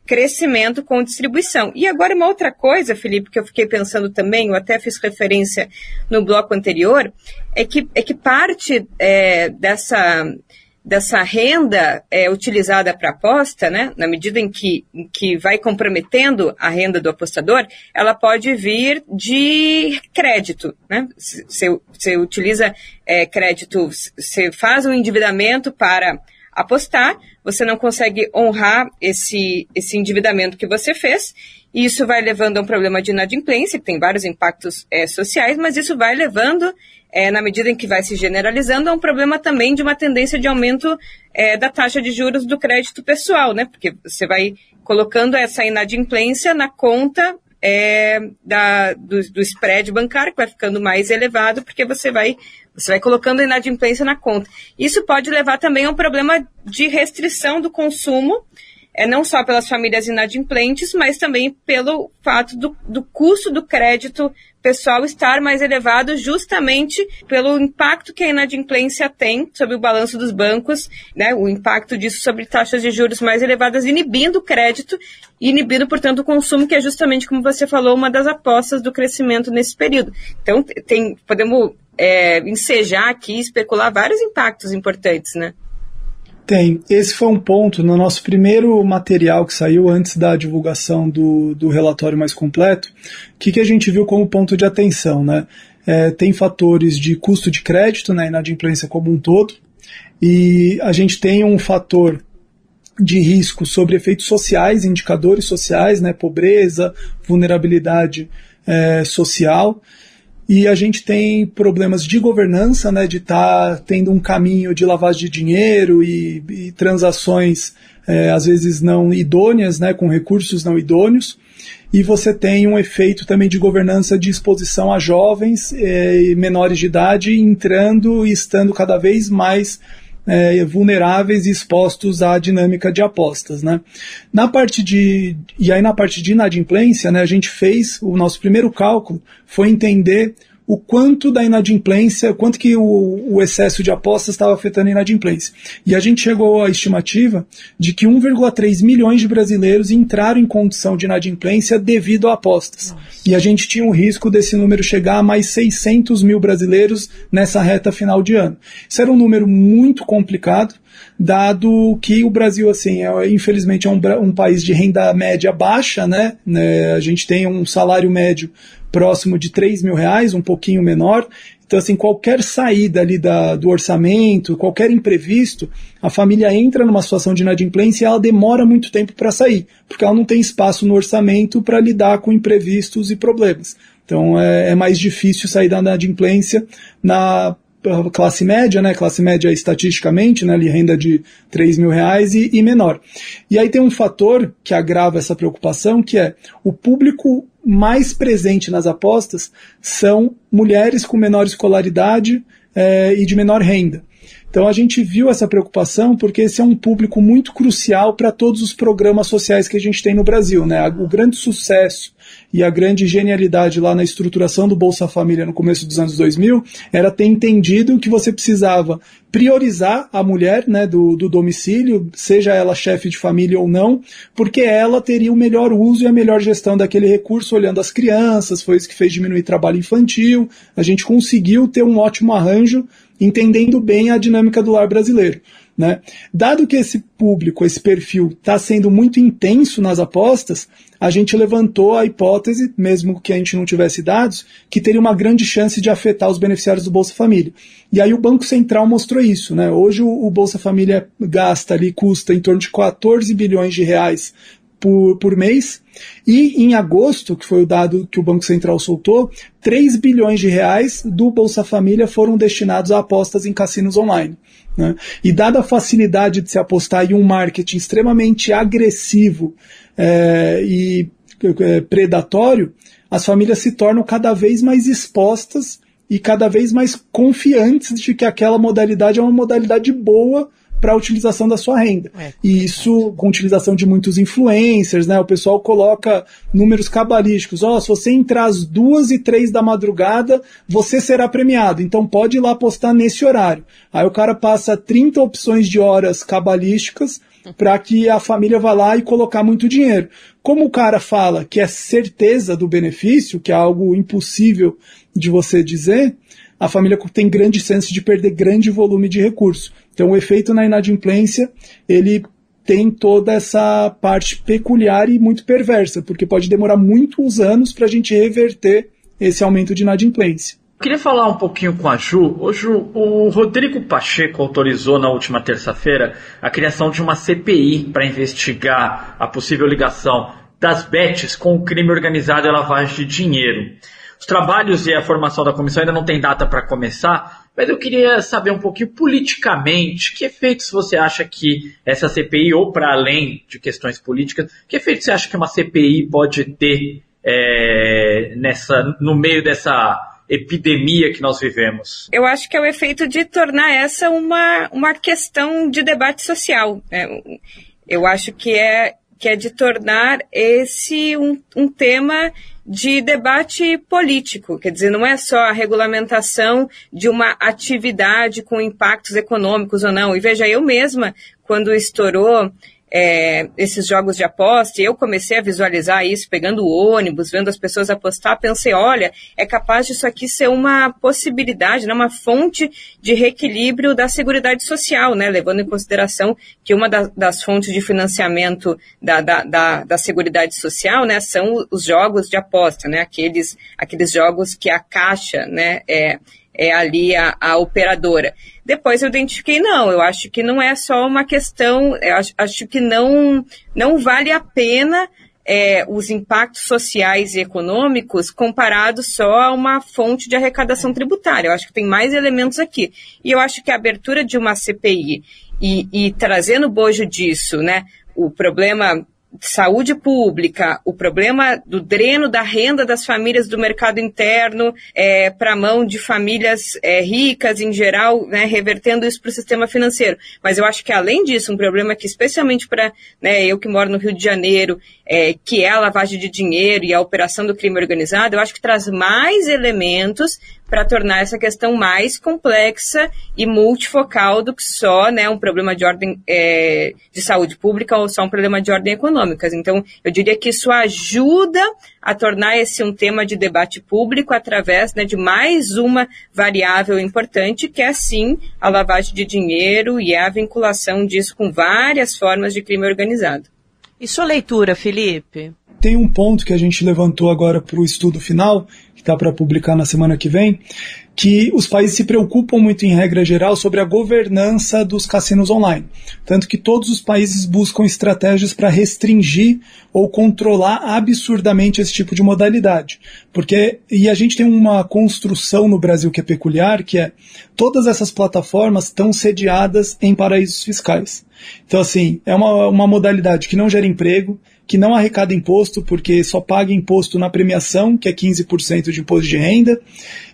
crescimento com distribuição. E agora uma outra coisa, Felipe, que eu fiquei pensando também, eu até fiz referência no bloco anterior, é que parte dessa renda utilizada para aposta, né, na medida em que vai comprometendo a renda do apostador, ela pode vir de crédito, né? Você utiliza crédito, você faz um endividamento para apostar, você não consegue honrar esse endividamento que você fez, e isso vai levando a um problema de inadimplência, que tem vários impactos sociais, mas isso vai levando, na medida em que vai se generalizando, a um problema também de uma tendência de aumento da taxa de juros do crédito pessoal, né? Porque você vai colocando essa inadimplência na conta do spread bancário, que vai ficando mais elevado, porque você vai colocando a inadimplência na conta. Isso pode levar também a um problema de restrição do consumo, não só pelas famílias inadimplentes, mas também pelo fato do custo do crédito pessoal estar mais elevado, justamente pelo impacto que a inadimplência tem sobre o balanço dos bancos, né, o impacto disso sobre taxas de juros mais elevadas, inibindo o crédito e inibindo, portanto, o consumo, que é justamente, como você falou, uma das apostas do crescimento nesse período. Então, podemos ensejar aqui, especular vários impactos importantes, né? Tem. Esse foi um ponto no nosso primeiro material que saiu antes da divulgação do relatório mais completo, que a gente viu como ponto de atenção, né? Tem fatores de custo de crédito, né, inadimplência como um todo, e a gente tem um fator de risco sobre efeitos sociais, indicadores sociais, né, pobreza, vulnerabilidade social. E a gente tem problemas de governança, né, de estar tendo um caminho de lavagem de dinheiro e transações, às vezes não idôneas, né, com recursos não idôneos. E você tem um efeito também de governança de exposição a jovens e menores de idade entrando e estando cada vez mais vulneráveis e expostos à dinâmica de apostas, né? Na parte de inadimplência, né, a gente fez, o nosso primeiro cálculo foi entender o quanto da inadimplência, quanto que o excesso de apostas estava afetando a inadimplência. E a gente chegou à estimativa de que 1,3 milhões de brasileiros entraram em condição de inadimplência devido a apostas. Nossa. E a gente tinha um risco desse número chegar a mais 600 mil brasileiros nessa reta final de ano. Isso era um número muito complicado, dado que o Brasil, assim, infelizmente é um país de renda média baixa, né? A gente tem um salário médio próximo de R$3.000, um pouquinho menor. Então, assim, qualquer saída ali do orçamento, qualquer imprevisto, a família entra numa situação de inadimplência e ela demora muito tempo para sair, porque ela não tem espaço no orçamento para lidar com imprevistos e problemas. Então, é mais difícil sair da inadimplência na classe média, né? Classe média estatisticamente, né? Ali renda de R$3.000 e menor. E aí tem um fator que agrava essa preocupação, que é o público mais presente nas apostas são mulheres com menor escolaridade e de menor renda. Então a gente viu essa preocupação porque esse é um público muito crucial para todos os programas sociais que a gente tem no Brasil, né? O grande sucesso e a grande genialidade lá na estruturação do Bolsa Família no começo dos anos 2000 era ter entendido que você precisava priorizar a mulher, né, do domicílio, seja ela chefe de família ou não, porque ela teria o melhor uso e a melhor gestão daquele recurso, olhando as crianças, foi isso que fez diminuir trabalho infantil. A gente conseguiu ter um ótimo arranjo, entendendo bem a dinâmica do lar brasileiro, né? Dado que esse público, esse perfil está sendo muito intenso nas apostas, a gente levantou a hipótese, mesmo que a gente não tivesse dados, que teria uma grande chance de afetar os beneficiários do Bolsa Família. E aí o Banco Central mostrou isso, né? Hoje o Bolsa Família custa em torno de 14 bilhões de reais por mês, e em agosto, que foi o dado que o Banco Central soltou, 3 bilhões de reais do Bolsa Família foram destinados a apostas em cassinos online, né? E dada a facilidade de se apostar em um marketing extremamente agressivo e predatório, as famílias se tornam cada vez mais expostas e cada vez mais confiantes de que aquela modalidade é uma modalidade boa para a utilização da sua renda. E isso com utilização de muitos influencers, né? O pessoal coloca números cabalísticos. Se você entrar às 2 e 3 da madrugada, você será premiado. Então pode ir lá apostar nesse horário. Aí o cara passa 30 opções de horas cabalísticas para que a família vá lá e colocar muito dinheiro. Como o cara fala que é certeza do benefício, que é algo impossível de você dizer, a família tem grande chance de perder grande volume de recurso. Então o efeito na inadimplência, ele tem toda essa parte peculiar e muito perversa, porque pode demorar muitos anos para a gente reverter esse aumento de inadimplência. Eu queria falar um pouquinho com a Ju. Hoje o Rodrigo Pacheco autorizou na última terça-feira a criação de uma CPI para investigar a possível ligação das bets com o crime organizado e a lavagem de dinheiro. Os trabalhos e a formação da comissão ainda não tem data para começar, mas eu queria saber um pouquinho politicamente, que efeitos você acha que essa CPI, ou para além de questões políticas, que efeitos você acha que uma CPI pode ter no meio dessa epidemia que nós vivemos? Eu acho que é o efeito de tornar essa uma questão de debate social. Eu acho que é de tornar esse um tema de debate político, quer dizer, não é só a regulamentação de uma atividade com impactos econômicos ou não. E veja, eu mesma, quando estourou esses jogos de aposta, e eu comecei a visualizar isso, pegando o ônibus, vendo as pessoas apostar, pensei, olha, é capaz disso aqui ser uma possibilidade, né, uma fonte de reequilíbrio da Seguridade Social, né, levando em consideração que uma das fontes de financiamento da Seguridade Social, né, são os jogos de aposta, né, aqueles jogos que a Caixa, né, é ali a operadora. Depois eu identifiquei, eu acho que não é só uma questão, eu acho que não vale a pena os impactos sociais e econômicos comparados só a uma fonte de arrecadação tributária. Eu acho que tem mais elementos aqui. E eu acho que a abertura de uma CPI e trazer no bojo disso, né, o problema de saúde pública, o problema do dreno da renda das famílias do mercado interno para a mão de famílias ricas em geral, né, revertendo isso para o sistema financeiro. Mas eu acho que além disso, um problema que especialmente para eu que moro no Rio de Janeiro, que é a lavagem de dinheiro e a operação do crime organizado, eu acho que traz mais elementos para tornar essa questão mais complexa e multifocal do que só, né, um problema de ordem de saúde pública ou só um problema de ordem econômica. Então, eu diria que isso ajuda a tornar esse um tema de debate público através, né, de mais uma variável importante, que é, sim, a lavagem de dinheiro e a vinculação disso com várias formas de crime organizado. E sua leitura, Felipe? Tem um ponto que a gente levantou agora para o estudo final, que está para publicar na semana que vem, que os países se preocupam muito, em regra geral, sobre a governança dos cassinos online. Tanto que todos os países buscam estratégias para restringir ou controlar absurdamente esse tipo de modalidade. E a gente tem uma construção no Brasil que é peculiar, que é todas essas plataformas estão sediadas em paraísos fiscais. Então, assim, é uma modalidade que não gera emprego, que não arrecada imposto, porque só paga imposto na premiação, que é 15% de imposto de renda,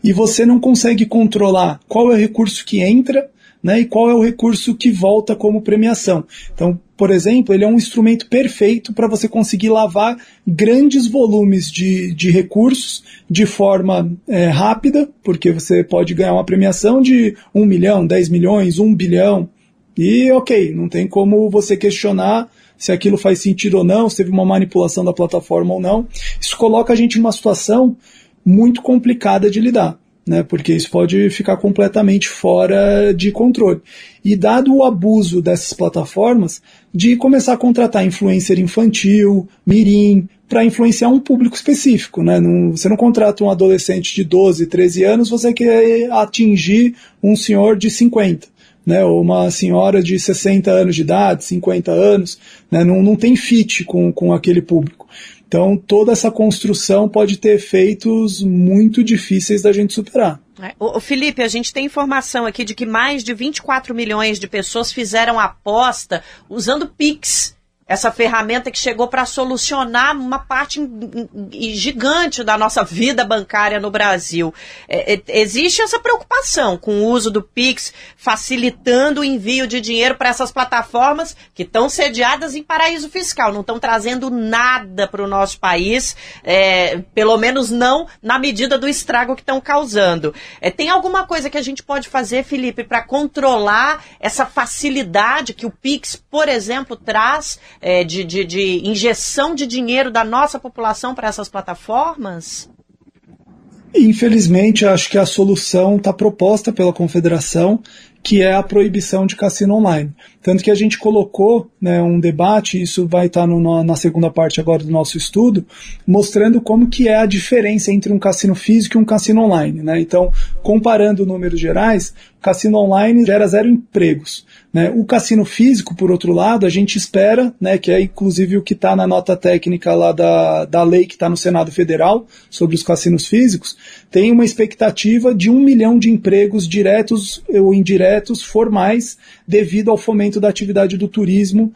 e você não consegue controlar qual é o recurso que entra, né, e qual é o recurso que volta como premiação. Então, por exemplo, ele é um instrumento perfeito para você conseguir lavar grandes volumes de recursos de forma rápida, porque você pode ganhar uma premiação de 1 milhão, 10 milhões, 1 bilhão, e ok, não tem como você questionar se aquilo faz sentido ou não, se teve uma manipulação da plataforma ou não. Isso coloca a gente numa situação muito complicada de lidar, né, porque isso pode ficar completamente fora de controle. E dado o abuso dessas plataformas, de começar a contratar influencer infantil, mirim, para influenciar um público específico, né? Você não contrata um adolescente de 12, 13 anos, você quer atingir um senhor de 50. Né, ou uma senhora de 60 anos de idade, 50 anos, né, não tem fit com aquele público. Então, toda essa construção pode ter efeitos muito difíceis da gente superar. Ô Felipe, a gente tem informação aqui de que mais de 24 milhões de pessoas fizeram aposta usando Pix. Essa ferramenta que chegou para solucionar uma parte gigante da nossa vida bancária no Brasil. Existe essa preocupação com o uso do Pix, facilitando o envio de dinheiro para essas plataformas que estão sediadas em paraíso fiscal, não estão trazendo nada para o nosso país, pelo menos não na medida do estrago que estão causando. Tem alguma coisa que a gente pode fazer, Felipe, para controlar essa facilidade que o Pix, por exemplo, traz de injeção de dinheiro da nossa população para essas plataformas? Infelizmente, acho que a solução está proposta pela Confederação, que é a proibição de cassino online. Tanto que a gente colocou, né, um debate, isso vai estar na segunda parte agora do nosso estudo, mostrando como que é a diferença entre um cassino físico e um cassino online, né? Então, comparando números gerais, o cassino online gera 0 empregos, né? O cassino físico, por outro lado, a gente espera, né, que é inclusive o que está na nota técnica lá da lei que está no Senado Federal sobre os cassinos físicos, tem uma expectativa de 1 milhão de empregos diretos ou indiretos formais devido ao fomento da atividade do turismo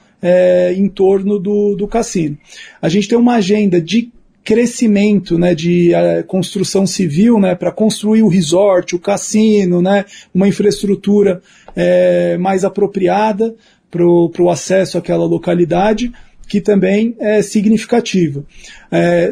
em torno do cassino. A gente tem uma agenda de crescimento, né, de construção civil, né, para construir o resort, o cassino, né, uma infraestrutura mais apropriada para o acesso àquela localidade, que também é significativa.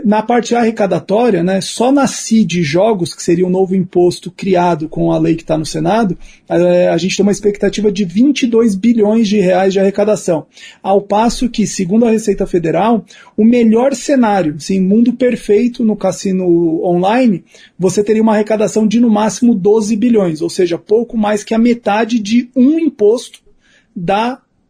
Na parte arrecadatória, né, só na CID Jogos, que seria um novo imposto criado com a lei que está no Senado, a gente tem uma expectativa de 22 bilhões de reais de arrecadação. Ao passo que, segundo a Receita Federal, o melhor cenário, assim, mundo perfeito no cassino online, você teria uma arrecadação de no máximo 12 bilhões, ou seja, pouco mais que a metade de um imposto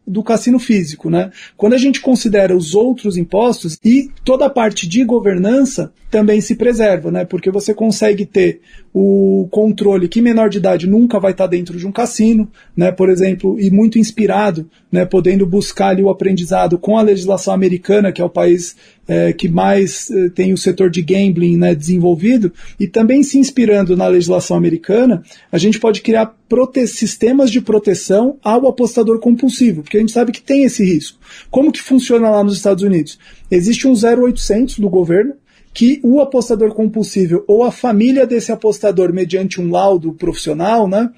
do cassino físico, né? Quando a gente considera os outros impostos e toda a parte de governança também se preserva, né? Porque você consegue ter o controle que menor de idade nunca vai estar dentro de um cassino, né? Por exemplo, e muito inspirado, né? Podendo buscar ali o aprendizado com a legislação americana, que é o país que mais tem o setor de gambling, né, desenvolvido, e também se inspirando na legislação americana, a gente pode criar sistemas de proteção ao apostador compulsivo, porque a gente sabe que tem esse risco. Como que funciona lá nos Estados Unidos? Existe um 0800 do governo, que o apostador compulsivo ou a família desse apostador, mediante um laudo profissional, né,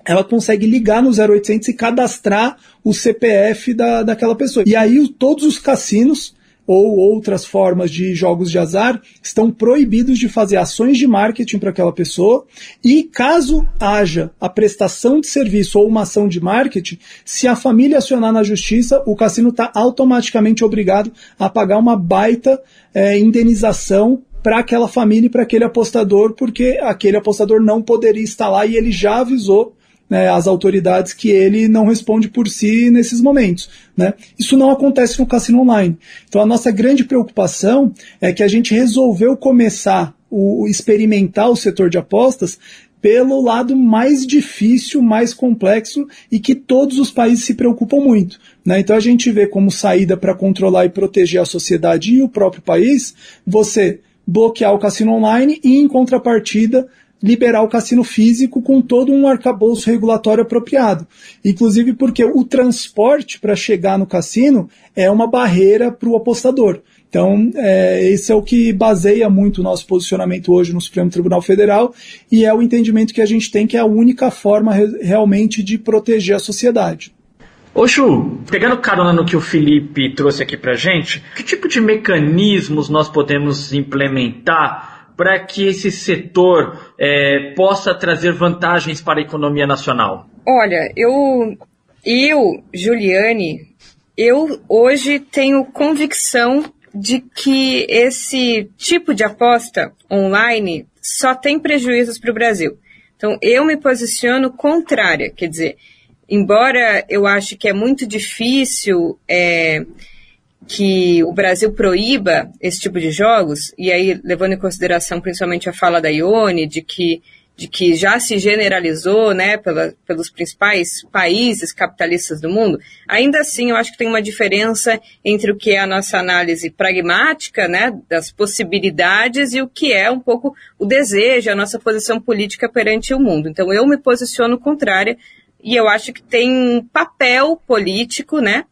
ela consegue ligar no 0800 e cadastrar o CPF daquela pessoa. E aí todos os cassinos ou outras formas de jogos de azar estão proibidos de fazer ações de marketing para aquela pessoa, e caso haja a prestação de serviço ou uma ação de marketing, se a família acionar na justiça, o cassino está automaticamente obrigado a pagar uma baita indenização para aquela família e para aquele apostador, porque aquele apostador não poderia estar lá e ele já avisou, né, as autoridades que ele não responde por si nesses momentos, né? Isso não acontece no cassino online. Então a nossa grande preocupação é que a gente resolveu começar experimentar o setor de apostas pelo lado mais difícil, mais complexo e que todos os países se preocupam muito, né? Então a gente vê como saída para controlar e proteger a sociedade e o próprio país, você bloquear o cassino online e, em contrapartida, liberar o cassino físico com todo um arcabouço regulatório apropriado. Inclusive porque o transporte para chegar no cassino é uma barreira para o apostador. Então, esse é o que baseia muito o nosso posicionamento hoje no Supremo Tribunal Federal, e é o entendimento que a gente tem que é a única forma realmente de proteger a sociedade. Ô Ju, pegando carona no que o Felipe trouxe aqui pra gente, que tipo de mecanismos nós podemos implementar para que esse setor possa trazer vantagens para a economia nacional? Olha, Juliane, eu hoje tenho convicção de que esse tipo de aposta online só tem prejuízos para o Brasil. Então, eu me posiciono contrária, quer dizer, embora eu ache que é muito difícil que o Brasil proíba esse tipo de jogos, e aí levando em consideração principalmente a fala da Ione, de que já se generalizou, né, pelos principais países capitalistas do mundo, ainda assim eu acho que tem uma diferença entre o que é a nossa análise pragmática, né, das possibilidades e o que é um pouco o desejo, a nossa posição política perante o mundo. Então eu me posiciono contrária e eu acho que tem um papel político, né,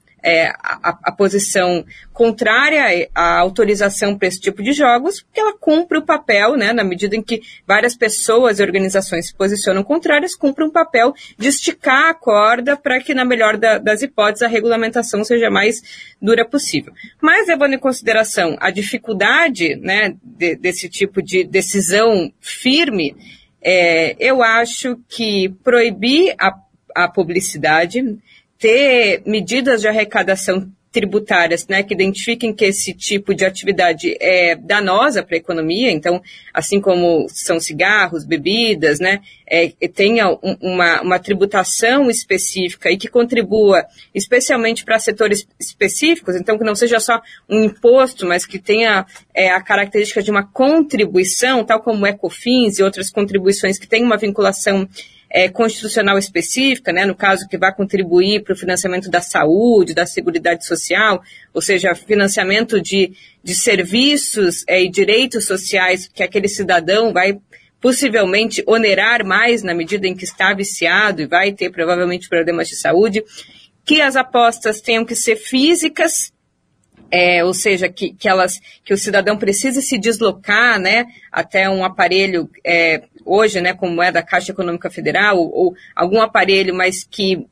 a posição contrária à autorização para esse tipo de jogos, porque ela cumpre o papel, né, na medida em que várias pessoas e organizações se posicionam contrárias, cumpre um papel de esticar a corda para que, na melhor das hipóteses, a regulamentação seja mais dura possível. Mas, levando em consideração a dificuldade, né, desse tipo de decisão firme, eu acho que proibir a publicidade, ter medidas de arrecadação tributárias, né, que identifiquem que esse tipo de atividade é danosa para a economia, então, assim como são cigarros, bebidas, né, tenha uma tributação específica e que contribua especialmente para setores específicos, então que não seja só um imposto, mas que tenha a característica de uma contribuição, tal como o Ecofins e outras contribuições que têm uma vinculação constitucional específica, né, no caso que vai contribuir para o financiamento da saúde, da seguridade social, ou seja, financiamento de serviços e direitos sociais que aquele cidadão vai possivelmente onerar mais na medida em que está viciado e vai ter provavelmente problemas de saúde, que as apostas tenham que ser físicas, ou seja, que o cidadão precise se deslocar, né, até um aparelho, hoje, né, como é da Caixa Econômica Federal, ou algum aparelho, mas que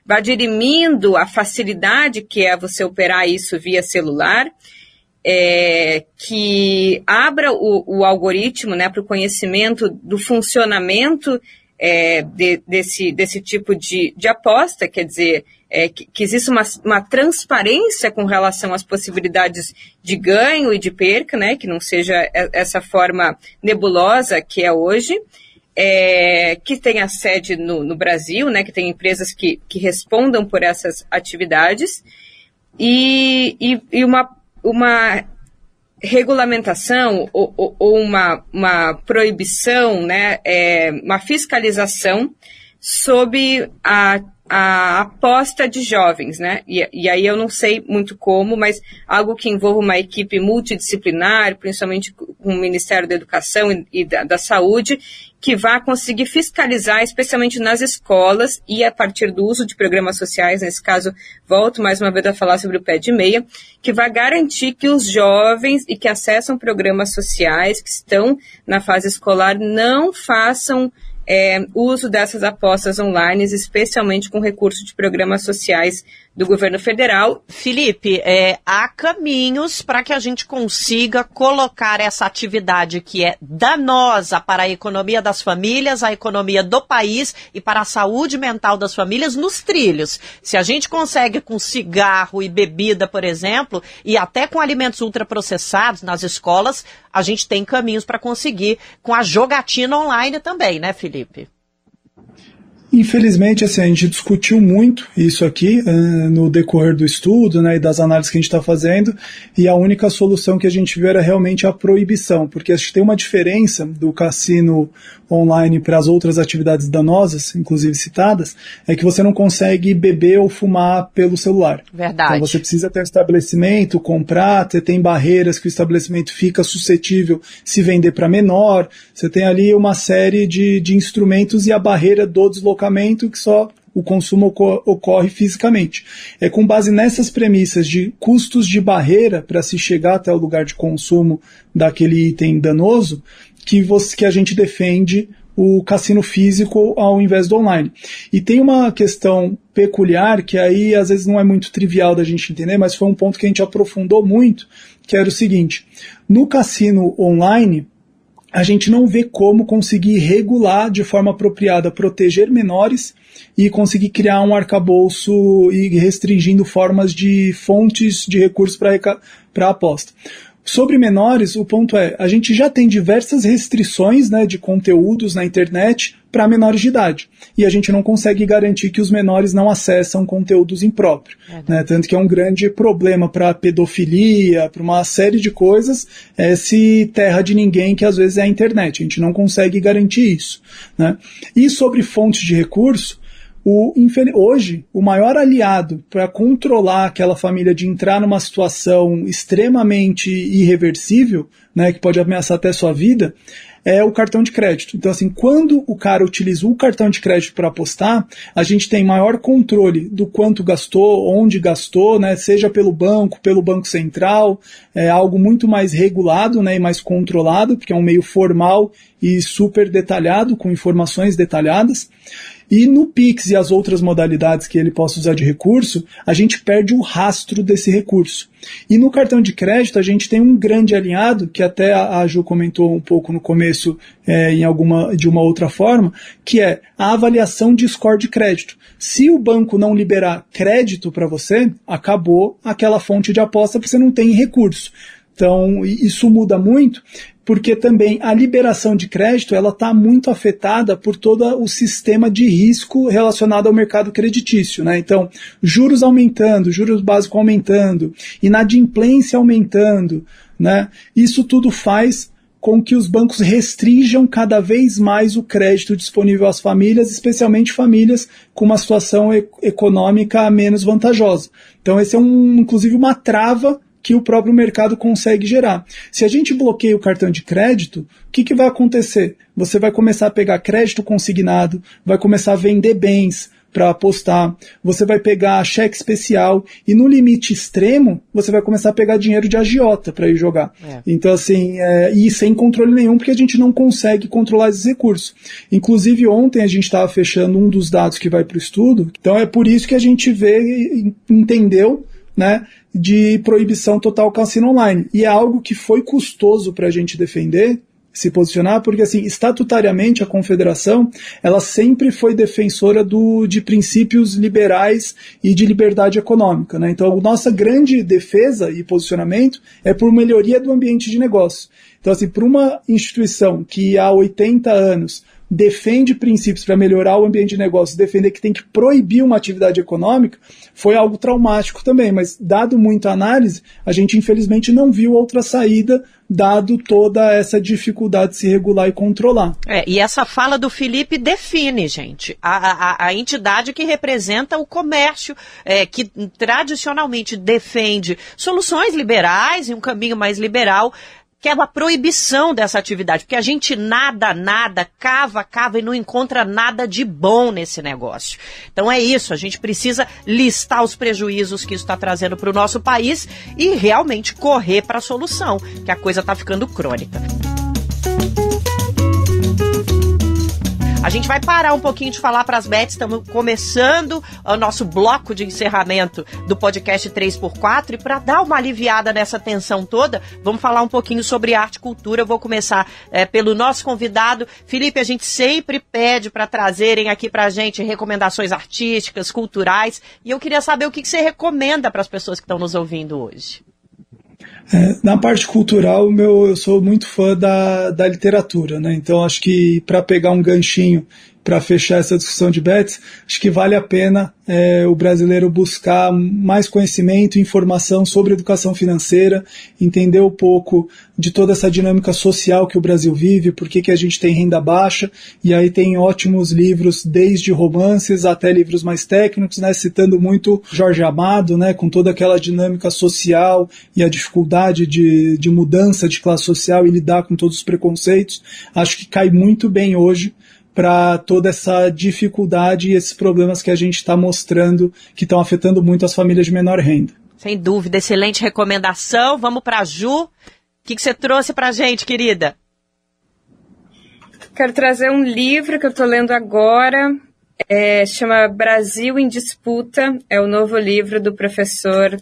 vá dirimindo a facilidade que é você operar isso via celular, que abra o algoritmo, né, para o conhecimento do funcionamento desse tipo de aposta, quer dizer, que existe uma transparência com relação às possibilidades de ganho e de perca, né, que não seja essa forma nebulosa que é hoje, que tenha sede no Brasil, né, que tem empresas que respondam por essas atividades, e uma regulamentação ou uma proibição, né, uma fiscalização sobre a aposta de jovens, né, e aí eu não sei muito como, mas algo que envolva uma equipe multidisciplinar, principalmente com o Ministério da Educação e da Saúde, que vá conseguir fiscalizar, especialmente nas escolas e a partir do uso de programas sociais, nesse caso, volto mais uma vez a falar sobre o pé de meia, que vai garantir que os jovens e que acessam programas sociais, que estão na fase escolar, não façam uso dessas apostas online, especialmente com recurso de programas sociais do governo federal. Felipe, há caminhos para que a gente consiga colocar essa atividade que é danosa para a economia das famílias, a economia do país e para a saúde mental das famílias nos trilhos. Se a gente consegue com cigarro e bebida, por exemplo, e até com alimentos ultraprocessados nas escolas, a gente tem caminhos para conseguir com a jogatina online também, né, Felipe? Infelizmente, assim, a gente discutiu muito isso aqui no decorrer do estudo, né, e das análises que a gente está fazendo, e a única solução que a gente viu era realmente a proibição, porque acho que tem uma diferença do cassino online para as outras atividades danosas, inclusive citadas, é que você não consegue beber ou fumar pelo celular. Verdade. Então você precisa ter um estabelecimento, comprar, tem barreiras que o estabelecimento fica suscetível se vender para menor, você tem ali uma série de instrumentos e a barreira do deslocamento que só o consumo ocorre fisicamente. É com base nessas premissas de custos de barreira para se chegar até o lugar de consumo daquele item danoso que a gente defende o cassino físico ao invés do online. E tem uma questão peculiar que aí às vezes não é muito trivial da gente entender, mas foi um ponto que a gente aprofundou muito, que era o seguinte: no cassino online, a gente não vê como conseguir regular de forma apropriada, proteger menores e conseguir criar um arcabouço e restringindo formas de fontes de recursos para a aposta. Sobre menores, o ponto é, a gente já tem diversas restrições, né, de conteúdos na internet para menores de idade. E a gente não consegue garantir que os menores não acessam conteúdos impróprios. Né? Tanto que é um grande problema para pedofilia, para uma série de coisas, esse terra de ninguém que às vezes é a internet. A gente não consegue garantir isso. Né? E sobre fontes de recurso, hoje, o maior aliado para controlar aquela família de entrar numa situação extremamente irreversível, né, que pode ameaçar até sua vida, é o cartão de crédito. Então, assim, quando o cara utiliza o cartão de crédito para apostar, a gente tem maior controle do quanto gastou, onde gastou, né, seja pelo Banco Central, é algo muito mais regulado, né, e mais controlado, porque é um meio formal e super detalhado, com informações detalhadas. E no Pix e as outras modalidades que ele possa usar de recurso, a gente perde o rastro desse recurso. E no cartão de crédito, a gente tem um grande alinhado, que até a Ju comentou um pouco no começo, de uma outra forma, que é a avaliação de score de crédito. Se o banco não liberar crédito para você, acabou aquela fonte de aposta, porque você não tem recurso. Então, isso muda muito, porque também a liberação de crédito ela está muito afetada por todo o sistema de risco relacionado ao mercado creditício. Né? Então, juros aumentando, juros básicos aumentando, inadimplência aumentando, né? Isso tudo faz com que os bancos restringam cada vez mais o crédito disponível às famílias, especialmente famílias com uma situação econômica menos vantajosa. Então, esse é inclusive uma trava que o próprio mercado consegue gerar. Se a gente bloqueia o cartão de crédito, o que vai acontecer? Você vai começar a pegar crédito consignado, vai começar a vender bens para apostar, você vai pegar cheque especial e no limite extremo, você vai começar a pegar dinheiro de agiota para ir jogar. Então, assim, e sem controle nenhum, porque a gente não consegue controlar esses recursos. Inclusive, ontem a gente estava fechando um dos dados que vai para o estudo, então é por isso que a gente entendeu, né, de proibição total cassino online. E é algo que foi custoso para a gente defender, se posicionar, porque assim, estatutariamente a confederação, ela sempre foi defensora de princípios liberais e de liberdade econômica, né? Então a nossa grande defesa e posicionamento é por melhoria do ambiente de negócio. Então assim, para uma instituição que há 80 anos defende princípios para melhorar o ambiente de negócio, defender que tem que proibir uma atividade econômica, foi algo traumático também, mas dado muita análise, a gente infelizmente não viu outra saída, dado toda essa dificuldade de se regular e controlar. E essa fala do Felipe define, gente, a entidade que representa o comércio, que tradicionalmente defende soluções liberais e um caminho mais liberal, que é a proibição dessa atividade, porque a gente nada, cava e não encontra nada de bom nesse negócio. Então é isso, a gente precisa listar os prejuízos que isso está trazendo para o nosso país e realmente correr para a solução, que a coisa está ficando crônica. A gente vai parar um pouquinho de falar para as bets, estamos começando o nosso bloco de encerramento do podcast 3x4 e para dar uma aliviada nessa tensão toda, vamos falar um pouquinho sobre arte e cultura. Eu vou começar pelo nosso convidado. Felipe, a gente sempre pede para trazerem aqui para a gente recomendações artísticas, culturais, e eu queria saber o que você recomenda para as pessoas que estão nos ouvindo hoje. Na parte cultural, eu sou muito fã da literatura, né? Então acho que para pegar um ganchinho para fechar essa discussão de bets, acho que vale a pena o brasileiro buscar mais conhecimento e informação sobre educação financeira, entender um pouco de toda essa dinâmica social que o Brasil vive, por que a gente tem renda baixa, e aí tem ótimos livros, desde romances até livros mais técnicos, né, citando muito Jorge Amado, né, com toda aquela dinâmica social e a dificuldade de mudança de classe social e lidar com todos os preconceitos. Acho que cai muito bem hoje para toda essa dificuldade e esses problemas que a gente está mostrando que estão afetando muito as famílias de menor renda. Sem dúvida, excelente recomendação. Vamos para a Ju. O que você trouxe para a gente, querida? Quero trazer um livro que eu estou lendo agora, chama Brasil em Disputa, é o novo livro do professor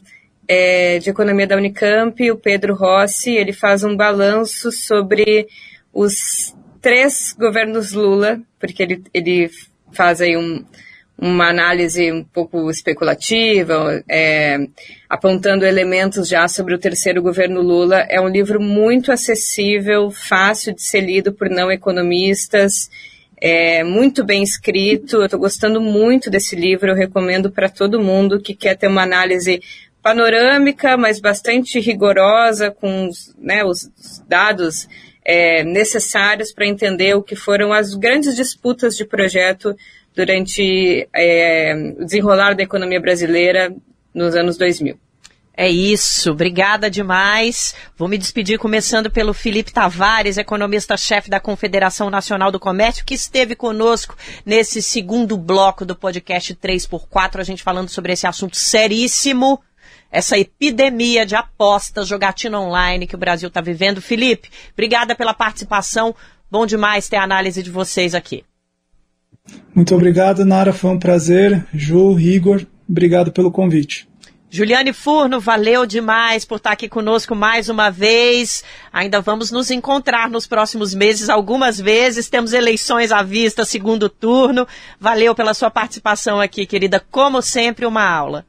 de Economia da Unicamp, o Pedro Rossi. Ele faz um balanço sobre os 3 governos Lula, porque ele faz aí uma análise um pouco especulativa, apontando elementos já sobre o 3º governo Lula. É um livro muito acessível, fácil de ser lido por não economistas, muito bem escrito. Eu estou gostando muito desse livro, eu recomendo para todo mundo que quer ter uma análise panorâmica, mas bastante rigorosa, com os dados necessários para entender o que foram as grandes disputas de projeto durante o desenrolar da economia brasileira nos anos 2000. É isso, obrigada demais. Vou me despedir começando pelo Felipe Tavares, economista-chefe da Confederação Nacional do Comércio, que esteve conosco nesse segundo bloco do podcast 3x4, a gente falando sobre esse assunto seríssimo, essa epidemia de apostas, jogatina online que o Brasil está vivendo. Felipe, obrigada pela participação, bom demais ter a análise de vocês aqui. Muito obrigado, Nara, foi um prazer. Ju, Igor, obrigado pelo convite. Juliane Furno, valeu demais por estar aqui conosco mais uma vez. Ainda vamos nos encontrar nos próximos meses, algumas vezes. Temos eleições à vista, segundo turno. Valeu pela sua participação aqui, querida. Como sempre, uma aula.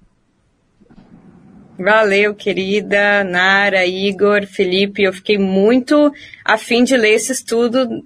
Valeu, querida Nara, Igor, Felipe. Eu fiquei muito a fim de ler esse estudo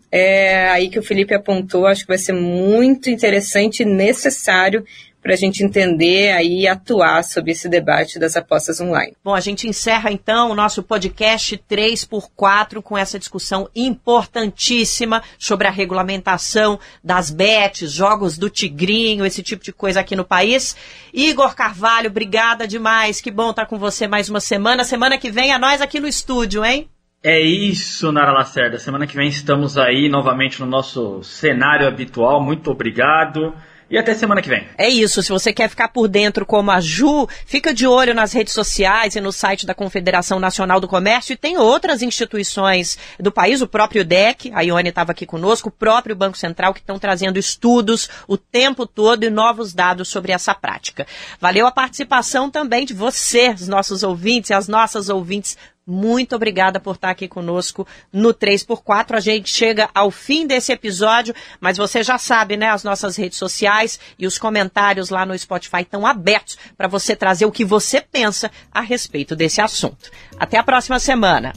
aí que o Felipe apontou. Acho que vai ser muito interessante e necessário para a gente entender aí e atuar sobre esse debate das apostas online. Bom, a gente encerra então o nosso podcast 3x4 com essa discussão importantíssima sobre a regulamentação das bets, jogos do tigrinho, esse tipo de coisa aqui no país. Igor Carvalho, obrigada demais, que bom estar com você mais uma semana. Semana que vem é nós aqui no estúdio, hein? É isso, Nara Lacerda. Semana que vem estamos aí novamente no nosso cenário habitual. Muito obrigado. E até semana que vem. É isso, se você quer ficar por dentro como a Ju, fica de olho nas redes sociais e no site da Confederação Nacional do Comércio, e tem outras instituições do país, o próprio DEC, a Ione estava aqui conosco, o próprio Banco Central, que estão trazendo estudos o tempo todo e novos dados sobre essa prática. Valeu a participação também de você, os nossos ouvintes e as nossas ouvintes. Muito obrigada por estar aqui conosco no 3x4. A gente chega ao fim desse episódio, mas você já sabe, né? As nossas redes sociais e os comentários lá no Spotify estão abertos para você trazer o que você pensa a respeito desse assunto. Até a próxima semana.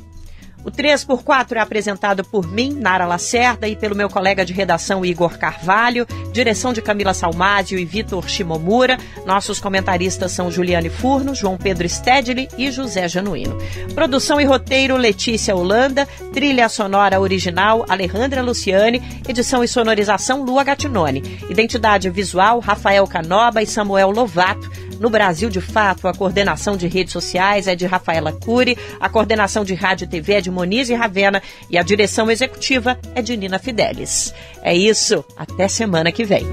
O 3x4 é apresentado por mim, Nara Lacerda, e pelo meu colega de redação Igor Carvalho, direção de Camila Salmásio e Vitor Shimomura. Nossos comentaristas são Juliane Furno, João Pedro Stedley e José Januíno. Produção e roteiro Letícia Holanda, trilha sonora original Alejandra Luciani, edição e sonorização Lua Gattinoni. Identidade visual Rafael Canoba e Samuel Lovato. No Brasil, de fato, a coordenação de redes sociais é de Rafaela Cury, a coordenação de rádio e TV é de Monize Ravena e a direção executiva é de Nina Fidelis. É isso, até semana que vem.